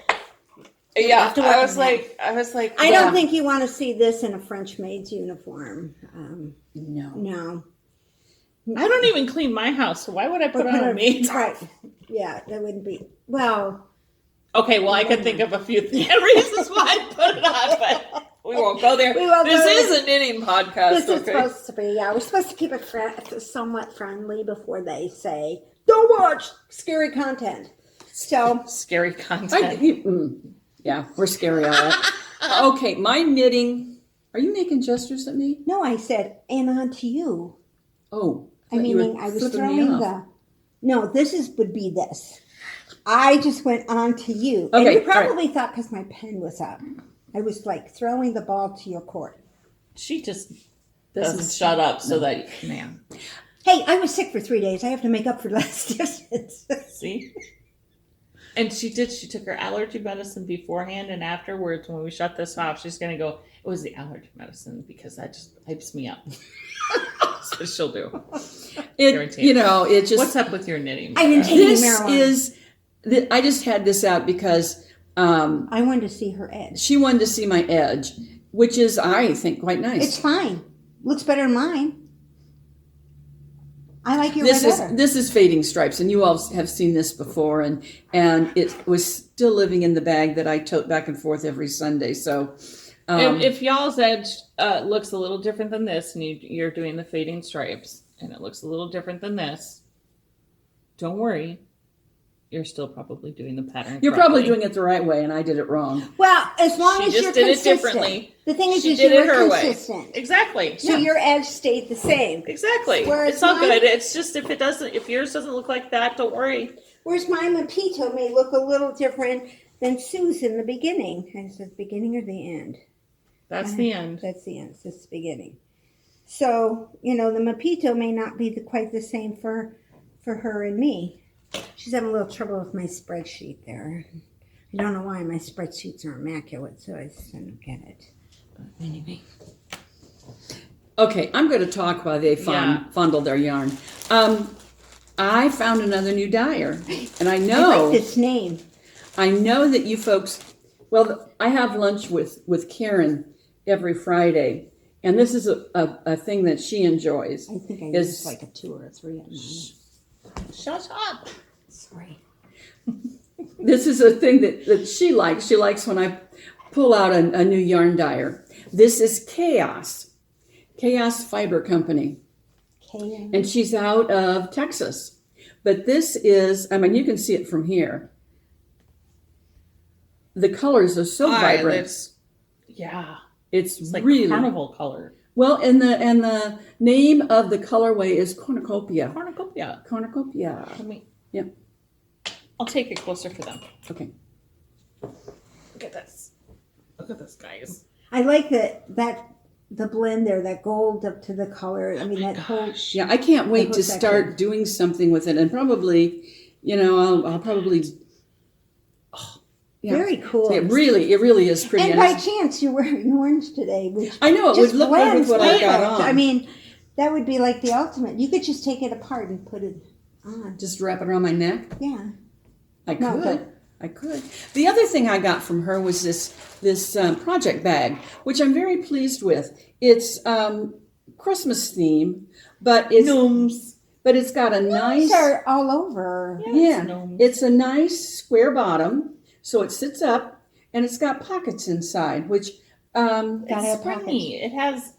Yeah, have to work I was on that. like, I don't think you want to see this in a French maid's uniform. No. No. I don't even clean my house, so why would I put on a maid's? Right. Yeah, that wouldn't be. Well. Okay, well, I could think of a few reasons why I'd put it on, but we won't go there. We won't This go is there. a knitting podcast. This is Okay? supposed to be, yeah. We're supposed to keep it somewhat friendly before they say, don't watch scary content. So, Scary content. Yeah, we're scary all right. Okay, my knitting. Are you making gestures at me? no, I said, and on to you. Oh, I thought you mean, were I was flipping me throwing off. no, would be this. I just went on to you. Okay, and you all right. probably thought because my pen was up. I was like throwing the ball to your court. She just This doesn't is- shut up so that, man. Hey, I was sick for 3 days. I have to make up for last distance. See? And she took her allergy medicine beforehand and afterwards when we shut this off, she's going to go, it was the allergy medicine because that just hypes me up. That's what she'll do. Guaranteed. It just. What's up with your knitting? I didn't take any This marijuana. I just had this out because I wanted to see her edge. she wanted to see my edge, which is, I think, quite nice. It's fine. Looks better than mine. I like your This red is better. this is fading stripes, and you all have seen this before, and it was still living in the bag that I tote back and forth every Sunday. So, if y'all's edge looks a little different than this, and you're doing the fading stripes, and it looks a little different than this, don't worry. You're still probably doing the pattern. you're probably correctly. doing it the right way, and I did it wrong. Well, as long She as just you're did it consistent. differently. The thing is, She you did it were her way. consistent. Exactly. So your edge stayed the same. Exactly. Whereas It's all mine- good. It's just if yours doesn't look like that, don't worry. Whereas my Mapito may look a little different than Sue's in the beginning. Is it the beginning or the end? That's the end. That's the end. It's the beginning. So, the Mapito may not be quite the same for her and me. She's having a little trouble with my spreadsheet there. I don't know why my spreadsheets are immaculate, so I just don't get it. But anyway. Okay, I'm going to talk while they Yeah. fondle their yarn. I found another new dyer, and I I know like this name. that you folks. Well, I have lunch with Karen every Friday, and this is a thing that she enjoys. I think I Is- used like a 2 or a 3 on mine. Shut up. Sorry. This is a thing that she likes. She likes when I pull out a new yarn dyer. This is Chaos Fiber Company, Okay. and she's out of Texas. But this is, I mean, you can see it from here. The colors are so vibrant. Yeah. It's Like really carnival color. well, and the name of the colorway is Cornucopia. Cornucopia. Cornucopia. Let me. Yep. I'll take it closer for them. Okay. Look at this. Look at this, guys. I like the blend there, that gold up to the color. I mean, that whole. Yeah, I can't wait to whole section. start doing something with it, and probably, I'll probably. Oh, yeah. Very cool. It really is pretty. And by chance, you're wearing orange today, which I know it just would look good with blends what I got perfect. on. I mean, that would be like the ultimate. You could just take it apart and put it on. Just wrap it around my neck. Yeah. I No, could. but- I could. The other thing I got from her was this project bag, which I'm very pleased with. It's Christmas theme, but it's Gnomes. but it's got a nice. These are all over. Yeah, gnomes. it's a nice square bottom, so it sits up, and it's got pockets inside, which. Gotta It's have springy. It has.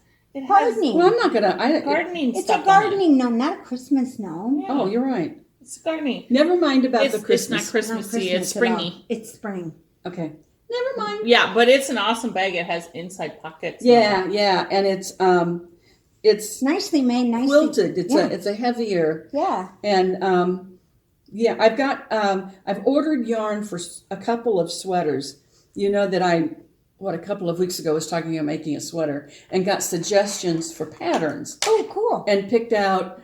Gardening. Well, I'm not gonna. Gardening It's stuff a on it. gardening gnome, not a Christmas gnome. Yeah. Oh, you're right. It's gardening. Never mind about the It's Christmas. not Christmassy. Not It's Christmas at all. springy. It's spring. Okay, never mind. Yeah, but it's an awesome bag. It has inside pockets. Yeah, and it's Nicely made, nicely quilted. yeah. It's a heavier. Yeah. And I've ordered yarn for a couple of sweaters. You know that a couple of weeks ago was talking about making a sweater and got suggestions for patterns Oh, cool. and picked out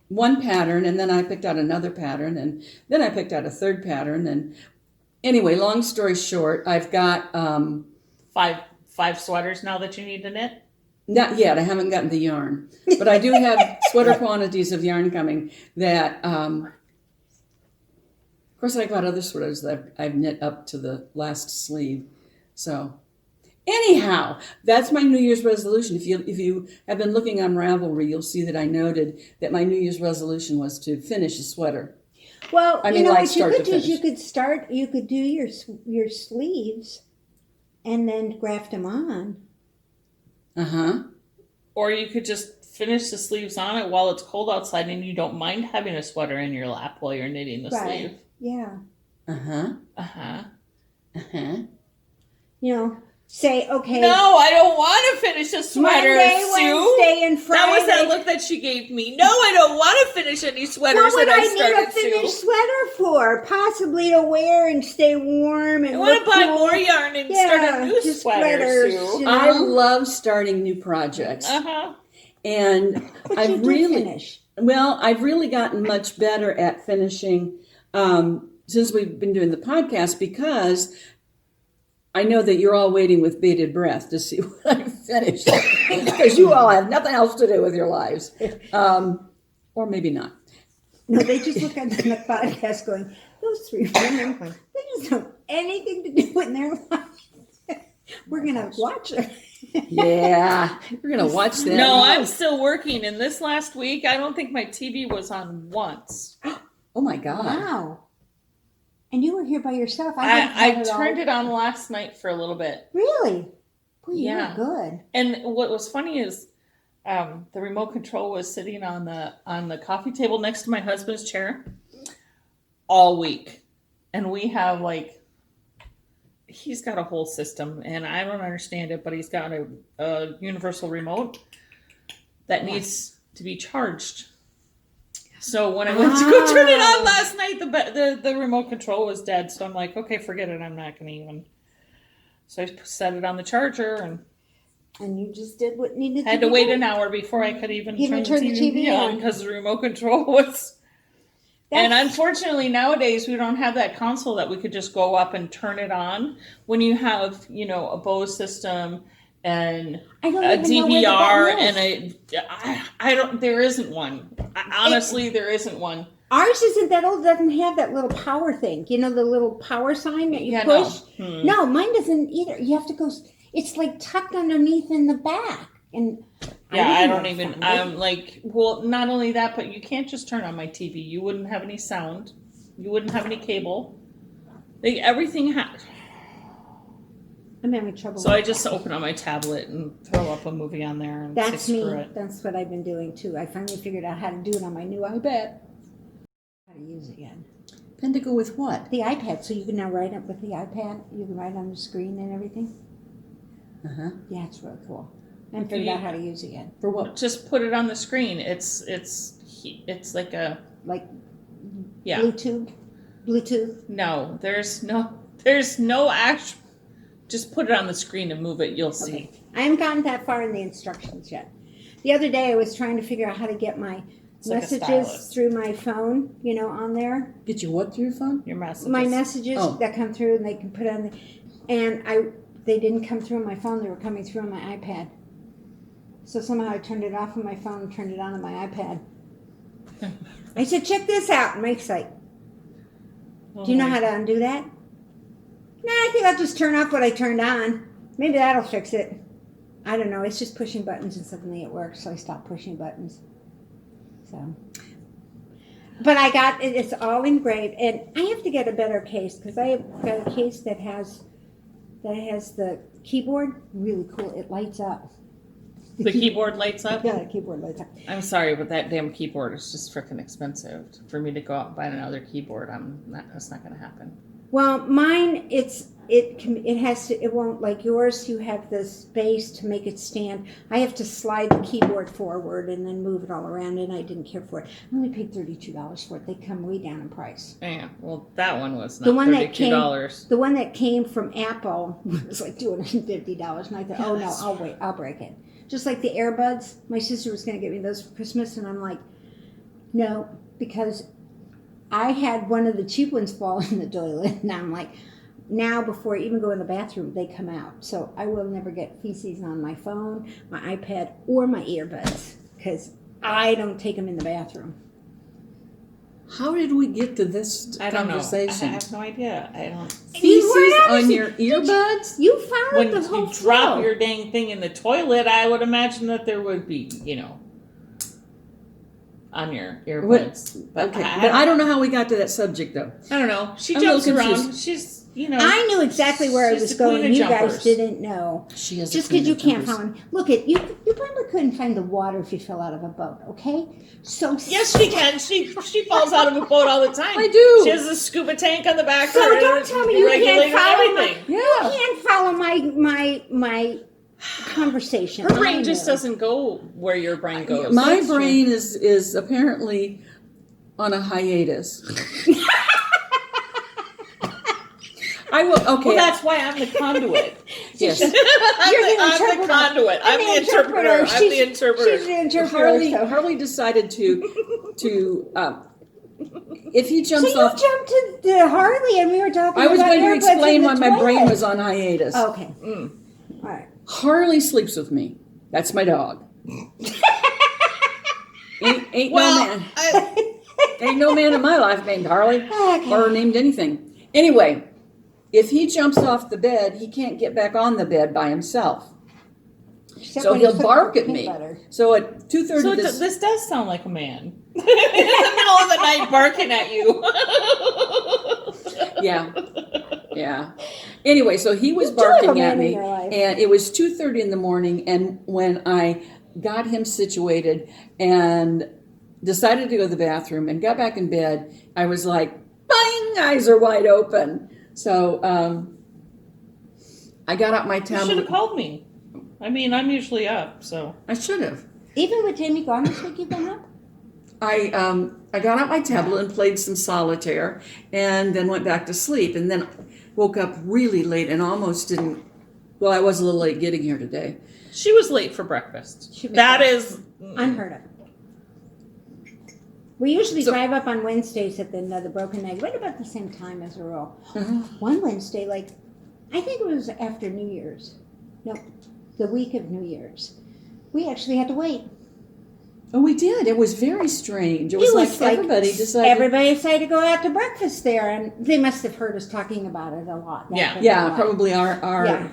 one pattern, and then I picked out another pattern, and then I picked out a third pattern. And anyway, long story short, I've got Five sweaters now that you need to knit. not yet. I haven't gotten the yarn, but I do have sweater quantities of yarn coming that. Of course, I've got other sweaters that I've knit up to the last sleeve. So, anyhow, that's my New Year's resolution. If you have been looking on Ravelry, you'll see that I noted that my New Year's resolution was to finish a sweater. Well, I you mean, know like what you start could to do is finish. you could do your sleeves and then graft them on. Or you could just finish the sleeves on it while it's cold outside and you don't mind having a sweater in your lap while you're knitting the Right. sleeve. Yeah. Uh-huh. You know, say, okay, No, I don't want to finish a sweater, Monday, Sue. Wednesday, and Friday. That was that look that she gave me. No, I don't want to finish any sweaters What would that I I need started a finished to. sweater for? Possibly to wear and stay warm and I want look to buy cool. more yarn and start a new just sweater, sweaters, Sue. you know? I love starting new projects, Uh-huh. and But I've you did really finish. Well, I've really gotten much better at finishing since we've been doing the podcast, because I know that you're all waiting with bated breath to see what I finished, because you all have nothing else to do with your lives, or maybe not. No, they just look at the podcast going, those three women, they just don't have anything to do in their lives. We're going to watch it. Yeah, we're gonna watch that. No, I'm still working. And this last week, I don't think my TV was on once. Oh my god! Wow. And you were here by yourself. I turned it on last night for a little bit. Really? Boy, Yeah. you were good. And what was funny is the remote control was sitting on the coffee table next to my husband's chair all week. And we have he's got a whole system and I don't understand it, but he's got a universal remote that needs to be charged. So when I went to go turn it on last night, the remote control was dead. So I'm like, okay, forget it. I'm not going to even. So I set it on the charger And you just did what needed to be had to wait done. an hour before I could even Even turn the TV on because the remote control was. And unfortunately, nowadays we don't have that console that we could just go up and turn it on. When you have, a Bose system and I don't a even know where the DVR button and is. I don't. There isn't one. Honestly, there isn't one. Ours isn't that old. Doesn't have that little power thing. You know, the little power sign that you Yeah, push. no. No, mine doesn't either. You have to go. It's like tucked underneath in the back, and Yeah, I don't know even. found it. I'm like, well, not only that, but you can't just turn on my TV. You wouldn't have any sound. You wouldn't have any cable. Like everything has. I'm having trouble. So with I just that. open up my tablet and throw up a movie on there and That's say, me. screw it. That's what I've been doing too. I finally figured out how to do it on my new iPad. How to use it again. Pentacle with what? The iPad, so you can now write it with the iPad. You can write on the screen and everything. Uh-huh. Yeah, it's really cool. I figured out how to use it again. For what? Just put it on the screen. It's like a Like yeah. Bluetooth. No, there's no actual. Just put it on the screen and move it. You'll see. Okay. I haven't gotten that far in the instructions yet. The other day I was trying to figure out how to get my It's like a messages stylus. through my phone, you know, on there. Get your what through your phone? Your messages. My messages Oh. that come through and they can put on the, and they didn't come through on my phone, they were coming through on my iPad. So somehow I turned it off on my phone and turned it on my iPad. I said, check this out. And Mike's like, do you know how to undo that? No, I think I'll just turn off what I turned on. Maybe that'll fix it. I don't know. It's just pushing buttons and suddenly it works. So I stopped pushing buttons. So, but I got it. It's all engraved, and I have to get a better case because I have got a case that has the keyboard. Really cool. It lights up. The keyboard lights up? Yeah, the keyboard lights up. I'm sorry, but that damn keyboard is just freaking expensive. For me to go out and buy another keyboard, that's not going to happen. Well, mine, it won't, like yours, you have the space to make it stand. I have to slide the keyboard forward and then move it all around, and I didn't care for it. I only paid $32 for it. They come way down in price. Yeah, well, that one was not The one that $32. The one that came from Apple was like $250, and I thought, oh no, I'll break it. Just like the earbuds, my sister was going to get me those for Christmas, and I'm like, no, because I had one of the cheap ones fall in the toilet, and I'm like, now before I even go in the bathroom, they come out. So I will never get feces on my phone, my iPad, or my earbuds, because I don't take them in the bathroom. How did we get to this I don't know. I conversation? have no idea. I don't. Feces on your earbuds? You found When the whole you drop flow. your dang thing in the toilet, I would imagine that there would be, on your earbuds. But Okay, I but I don't know how we got to that subject, though. I don't know. She I'm a jumps little around. confused. She's, I knew exactly where I she's was the queen going. of You guys jumpers. didn't know. She has Just because you can't find one. Look, you probably couldn't find the water if you fell out of a boat, okay? So Yes, she can. She falls out of a boat all the time. I do. She has a scuba tank on the back. So of her don't tell me you can't regulator, follow everything. You Yeah. can't follow my conversation. Her brain I just know. doesn't go where your brain goes. My That's true. brain is apparently on a hiatus. I will. Okay. Well, that's why I'm the conduit. Yes. You're the I'm the interpreter. conduit. I'm the interpreter. I'm the She's interpreter. the interpreter. Harley decided to if he So jumps you off. jumped to the Harley, and we were talking. I was about going to earbuds explain in why the my brain toilet. was on hiatus. Okay. Mm. All right. Harley sleeps with me. That's my dog. ain't Well, no man. Ain't no man in my life named Harley Okay. or named anything. Anyway, if he jumps off the bed, he can't get back on the bed by himself. Except So when you he'll put bark the at me. peanut butter. So at 2:30 So this does sound like a man in the middle of the night barking at you. Yeah. Anyway, so he was You do have a barking man at in me, your life. and it was 2:30 in the morning. And when I got him situated and decided to go to the bathroom and got back in bed, I was like, "Bang!" Eyes are wide open. So I got out my You should have tablet. called me. I mean, I'm usually up, so. I should have. Even with Jamie gone this week, you've been up? I got out my tablet and played some solitaire, and then went back to sleep, and then woke up really late and almost didn't. Well, I was a little late getting here today. She was late for breakfast. She was That late. is Unheard of. We usually So- drive up on Wednesdays at the Broken Egg, right about the same time as a rule. Uh-huh. One Wednesday, I think it was after New Year's. No, the week of New Year's. We actually had to wait. Oh, we did. It was very strange. It was like everybody decided. Everybody decided to go out to breakfast there, and they must have heard us talking about it a lot. Yeah, probably our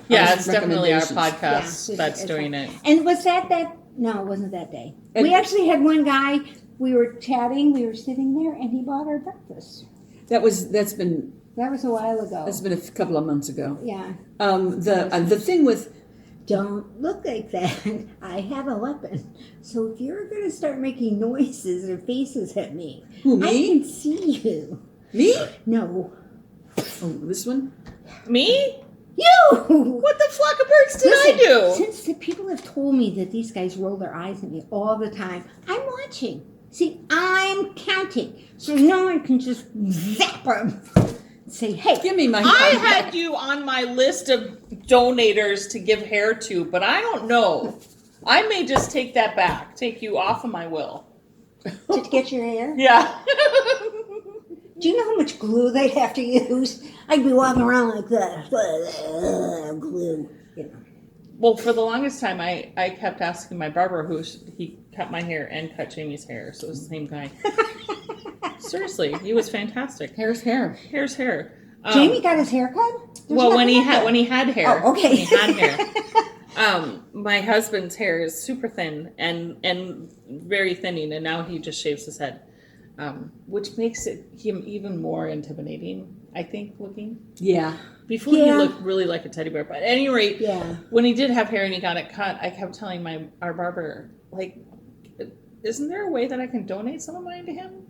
it's definitely our recommendations. podcast that's doing it. And was that? No, it wasn't that day. We actually had one guy. We were chatting. We were sitting there, and he bought our breakfast. That was a while ago. That's been a couple of months ago. Yeah. The thing with Don't look like that. I have a weapon. So if you're going to start making noises or faces at me, who, me? I can see you. Me? No. Oh, this one? Me? You! What the flock of birds did I do? Since the people have told me that these guys roll their eyes at me all the time, I'm watching. See, I'm counting. So no one can just zap them. Say, hey, give me my I had you on my list of donators to give hair to, but I don't know. I may just take that back. Take you off of my will. To get your hair? Yeah. Do you know how much glue they'd have to use? I'd be walking around like that. Glue. You know. Well, for the longest time, I kept asking my barber he cut my hair and cut Jamie's hair, so it was the same guy. Seriously, he was fantastic. Hair's hair. Hair's hair. Jamie got his hair cut? When he had hair. Oh, okay. When he had hair. My husband's hair is super thin and very thinning, and now he just shaves his head, which makes him even more intimidating, I think, looking. Yeah. Before he looked really like a teddy bear, but at any rate, when he did have hair and he got it cut, I kept telling our barber, like, isn't there a way that I can donate some of mine to him?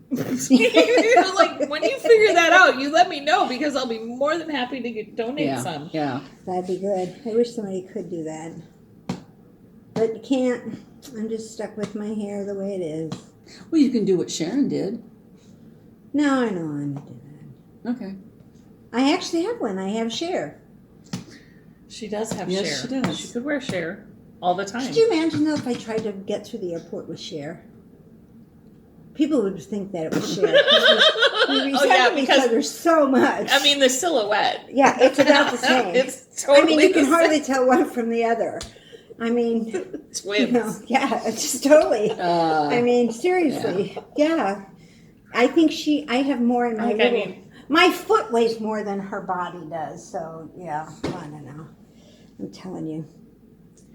Like, when you figure that out, you let me know, because I'll be more than happy to donate some. Yeah. That'd be good. I wish somebody could do that. But you can't. I'm just stuck with my hair the way it is. Well, you can do what Sharon did. No, I know I'm not doing that. Okay. I actually have one. I have Cher. She does have Yes, Cher. she does. She could wear Cher all the time. Could you imagine, though, if I tried to get through the airport with Cher? People would think that it was Cher. We resemble each other so much. I mean, the silhouette. Yeah, it's about the same. It's totally you can the hardly same. tell one from the other. I mean, Twins. Yeah, it's just totally. I mean, seriously, yeah. I think I have more in my my foot weighs more than her body does. So yeah, I don't know. I'm telling you,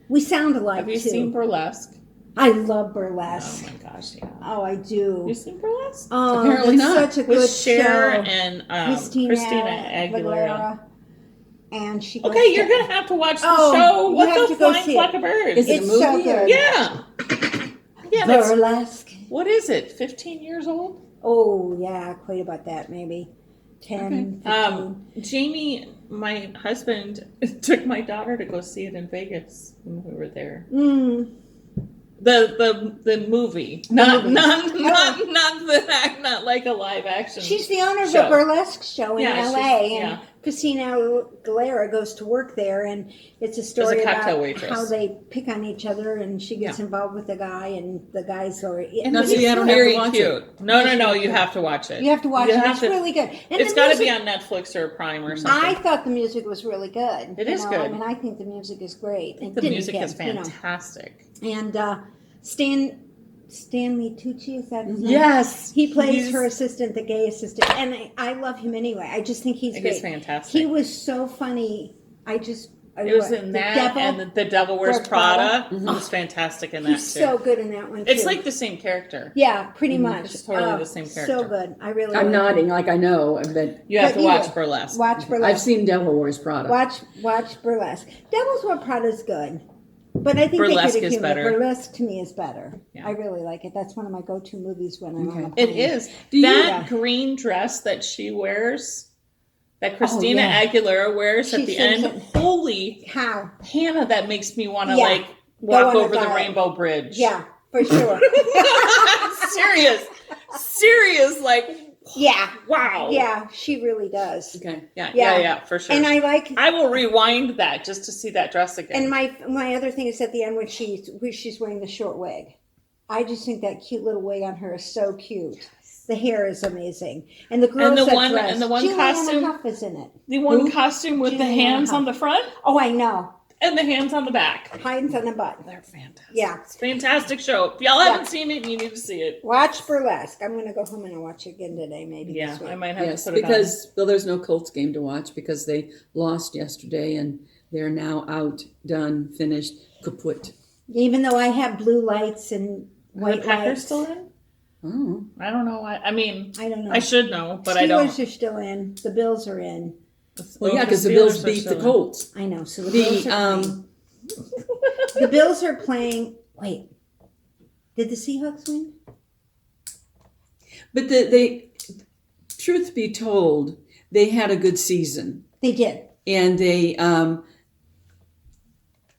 we sound alike. Have you too. seen Burlesque? I love Burlesque. Oh my gosh, yeah. Oh, I do. Have you seen Burlesque? Oh, apparently that's not. such a With good Cher show. and Christina Aguilera. And she goes Okay, you're gonna have to watch the Oh, show. you What have the to go flying see flock it. of birds? Is it It's a movie? so good. Yeah. Yeah. That's, Burlesque. what is it? 15 years old? Oh yeah, quite about that maybe. 10, 15. Jamie, my husband, took my daughter to go see it in Vegas when we were there. Mm. The movie, not like a live action. She's the owner of show. a burlesque show in Yeah, LA, and Christina Aguilera goes to work there, and it's a story cocktail about waitress. how they pick on each other, and she gets involved with the guy, and the guy's And No, it's see, I don't have very to watch cute. it. No, you have to watch it. You have to watch it. It's really good. And It's got to be on Netflix or Prime or something. I thought the music was really good. It is good. I mean, I think the music is great. The music is fantastic. And Stanley Tucci, is that his name? Yes. He plays her assistant, the gay assistant, and I love him anyway. I just think he's great. He's fantastic. He was so funny. It was in that and The Devil Wears Prada. He was fantastic in that He's too. so good in that one too. It's like the same character. Yeah, pretty much. It's totally the same character. So good. I really I'm like nodding him. like I know, but You have to But watch will. Burlesque. Watch Burlesque. I've seen Devil Wears Prada. Watch Burlesque. Devil's Wear Prada's good. But I think Burlesque they could is have better. Burlesque to me is better. Yeah. I really like it. That's one of my go-to movies when I'm on a It plane. is. you- That green dress that she wears, that Christina Aguilera wears She at the sings end. it. Holy How? Hannah, that makes me want to Yeah. walk on a over the diet. Rainbow Bridge. Yeah, for sure. Serious, like, Yeah. wow. Yeah, she really does. Okay. Yeah, for sure. And I like, I will rewind that just to see that dress again. and my other thing is at the end when she's wearing the short wig. I just think that cute little wig on her is so cute. The hair is amazing, and the girls the that one- dress. and the one Juliana costume- Hough is in it. The one costume with the Juliana hands Hough. on the front? Oh, I know. And the hands on the back. Hides on the butt. They're fantastic. Yeah. It's a fantastic show. If y'all haven't seen it, you need to see it. Watch Burlesque. I'm going to go home and I'll watch it again today, maybe Yeah, this week. I might have Yes, to put it on. because well, there's no Colts game to watch because they lost yesterday and they're now out, done, finished, kaput. Even though I have blue lights and Are white the Packers lights. still in? Oh, I don't know. I mean, I don't know. I should know, but I don't. Steelers are still in. The Bills are in. well, yeah, because the Steelers Bills are beat still the in. Colts. I know. So the The Bills are playing. The Bills are playing. Wait. Did the Seahawks win? But they, truth be told, they had a good season, They did. and they,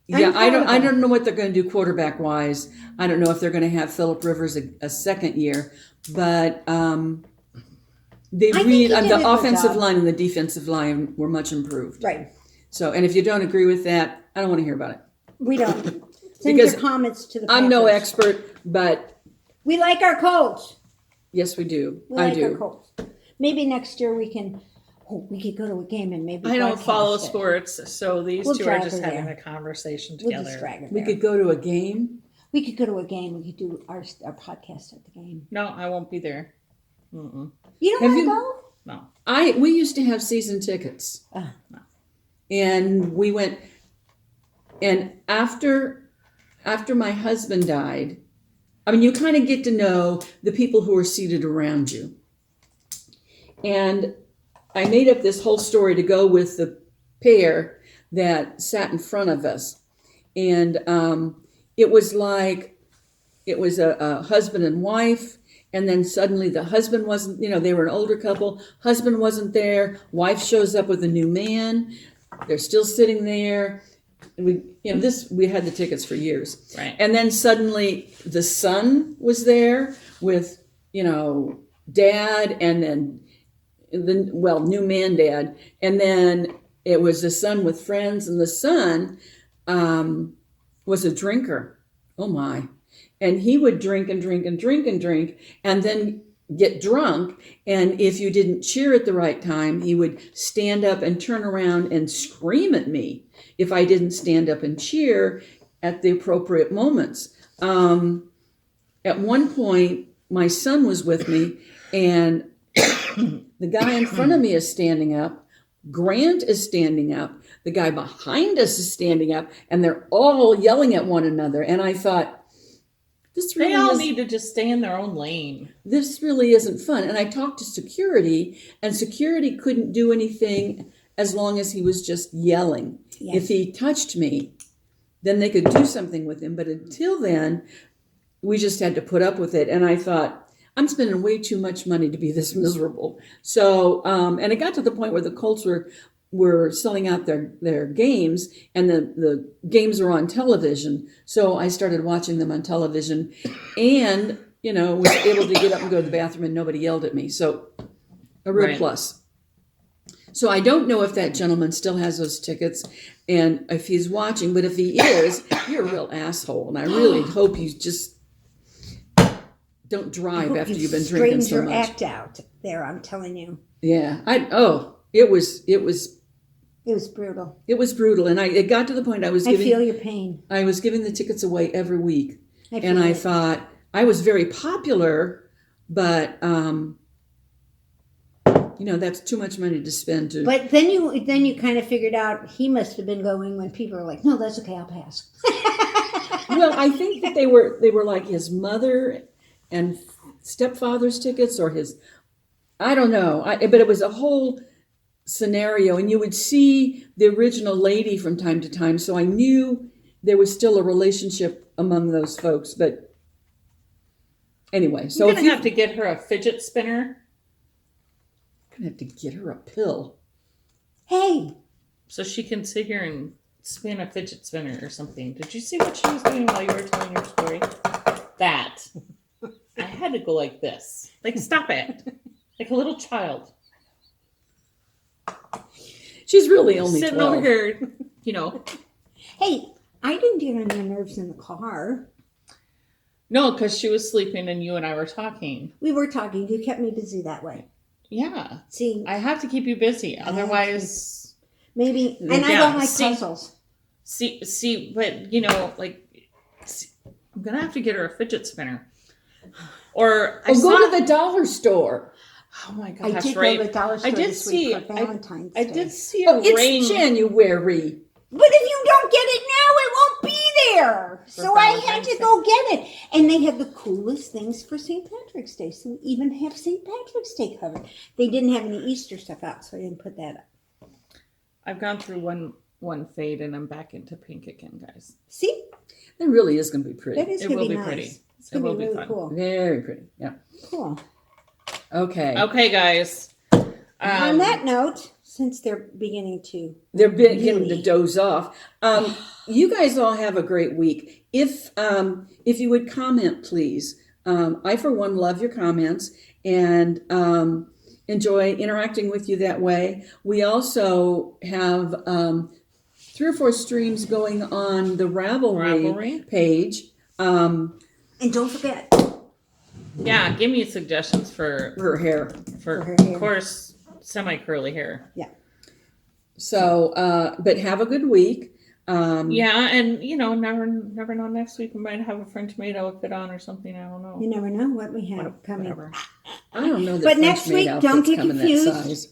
yeah, proud of I them. don't know what they're going to do quarterback wise. I don't know if they're going to have Phillip Rivers a second year, but they I think really he did a the good offensive job. line and the defensive line were much improved. Right. So, and if you don't agree with that, I don't want to hear about it. We don't. Send Because your comments to the I'm no Packers. expert, but We like our Colts. yes, we do. We I like our do. Colts. Maybe next year we can. Oh, we could go to a game and maybe. I don't broadcast follow it. sports, so these We'll two are drag just her having there. a conversation We'll together. just drag it We there. could go to a game. We could go to a game. We could do our podcast at the game. No, I won't be there. Mm-mm. You don't Have want to you- go? No. We used to have season tickets, and we went. And after my husband died, I mean, you kind of get to know the people who are seated around you. And I made up this whole story to go with the pair that sat in front of us, and it was like it was a husband and wife. And then suddenly the husband wasn't, they were an older couple. Husband wasn't there. Wife shows up with a new man. They're still sitting there. And we had the tickets for years. Right. And then suddenly the son was there with, dad and then new man dad. And then it was the son with friends, and the son was a drinker. Oh my. And he would drink and drink and drink and drink and then get drunk. And if you didn't cheer at the right time, he would stand up and turn around and scream at me if I didn't stand up and cheer at the appropriate moments. At one point, my son was with me, and the guy in front of me is standing up. Grant is standing up. The guy behind us is standing up, and they're all yelling at one another. And I thought, They all need to just stay in their own lane. this really isn't fun. And I talked to security, and security couldn't do anything as long as he was just yelling. Yes. If he touched me, then they could do something with him. But until then, we just had to put up with it. And I thought, I'm spending way too much money to be this miserable. So, and it got to the point where the Colts were selling out their games, and the games are on television. So I started watching them on television, and, was able to get up and go to the bathroom, and nobody yelled at me. So a real Right. plus. So I don't know if that gentleman still has those tickets and if he's watching, but if he is, you're a real asshole. And I really hope you just don't drive after you've been drinking so your much. act out there, I'm telling you. Yeah. It was It was brutal. brutal. And it got to the point I feel your pain. I was giving the tickets away every week. I And feel I it. thought I was very popular, but that's too much money to spend to. But then you kind of figured out he must have been going when people were like, no, that's okay, I'll pass. Well, I think that they were like his mother and stepfather's tickets, or I don't know. But it was a whole scenario, and you would see the original lady from time to time. So I knew there was still a relationship among those folks. But anyway, so You're going to have to get her a fidget spinner. I'm going to have to get her a pill. Hey, So she can sit here and spin a fidget spinner or something. Did you see what she was doing while you were telling your story? That. I had to go like this. Like, stop it. Like a little child. She's really only Sitting 12. over here, hey, I didn't get on your nerves in the car. No, because she was sleeping and you and I were talking. We were talking. You kept me busy that way. Yeah. See, I have to keep you busy. Otherwise, maybe, and I Yeah, don't like see- puzzles. See, but I'm gonna have to get her a fidget spinner. Or go to the dollar store. Oh my I gosh! did Right. go to the dollar store did this week see. for Valentine's I Day. did see a It's ring. January. But if you don't get it now, it won't be there. So I had Valentine's to Day. go get it. And they have the coolest things for St. Patrick's Day. So we even have St. Patrick's Day covered. They didn't have any Easter stuff out, so I didn't put that up. I've gone through one fade and I'm back into pink again, guys. See? It really is going to be pretty. That is It going will to be be nice. pretty. It's going It to will be be really fun. cool. Very pretty. Yeah. Cool. Okay. Okay, guys. On that note, since they're beginning to... They're beginning to Really? doze off. You guys all have a great week. If you would comment, please. I, for one, love your comments and enjoy interacting with you that way. We also have 3 or 4 streams going on the Ravelry page. And don't forget... Yeah, give me suggestions for Her hair. for her hair. of course semi-curly hair. Yeah. So, but have a good week. Yeah, and never know. Next week we might have a French maid outfit on or something. I don't know. You never know what we have coming. Whatever. I don't know that But French next maid week, outfits don't get come in that confused. size.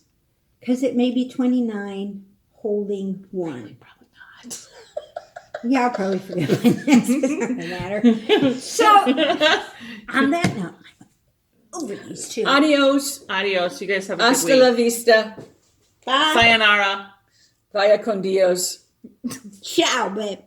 Because it may be 29 holding 1. Probably not. Yeah, I'll probably forget my next. It doesn't matter. So, on that note, over these two. Adios. Adios. You guys have a good Hasta la week. vista. Bye. Sayonara. Vaya con Dios. Ciao, babe.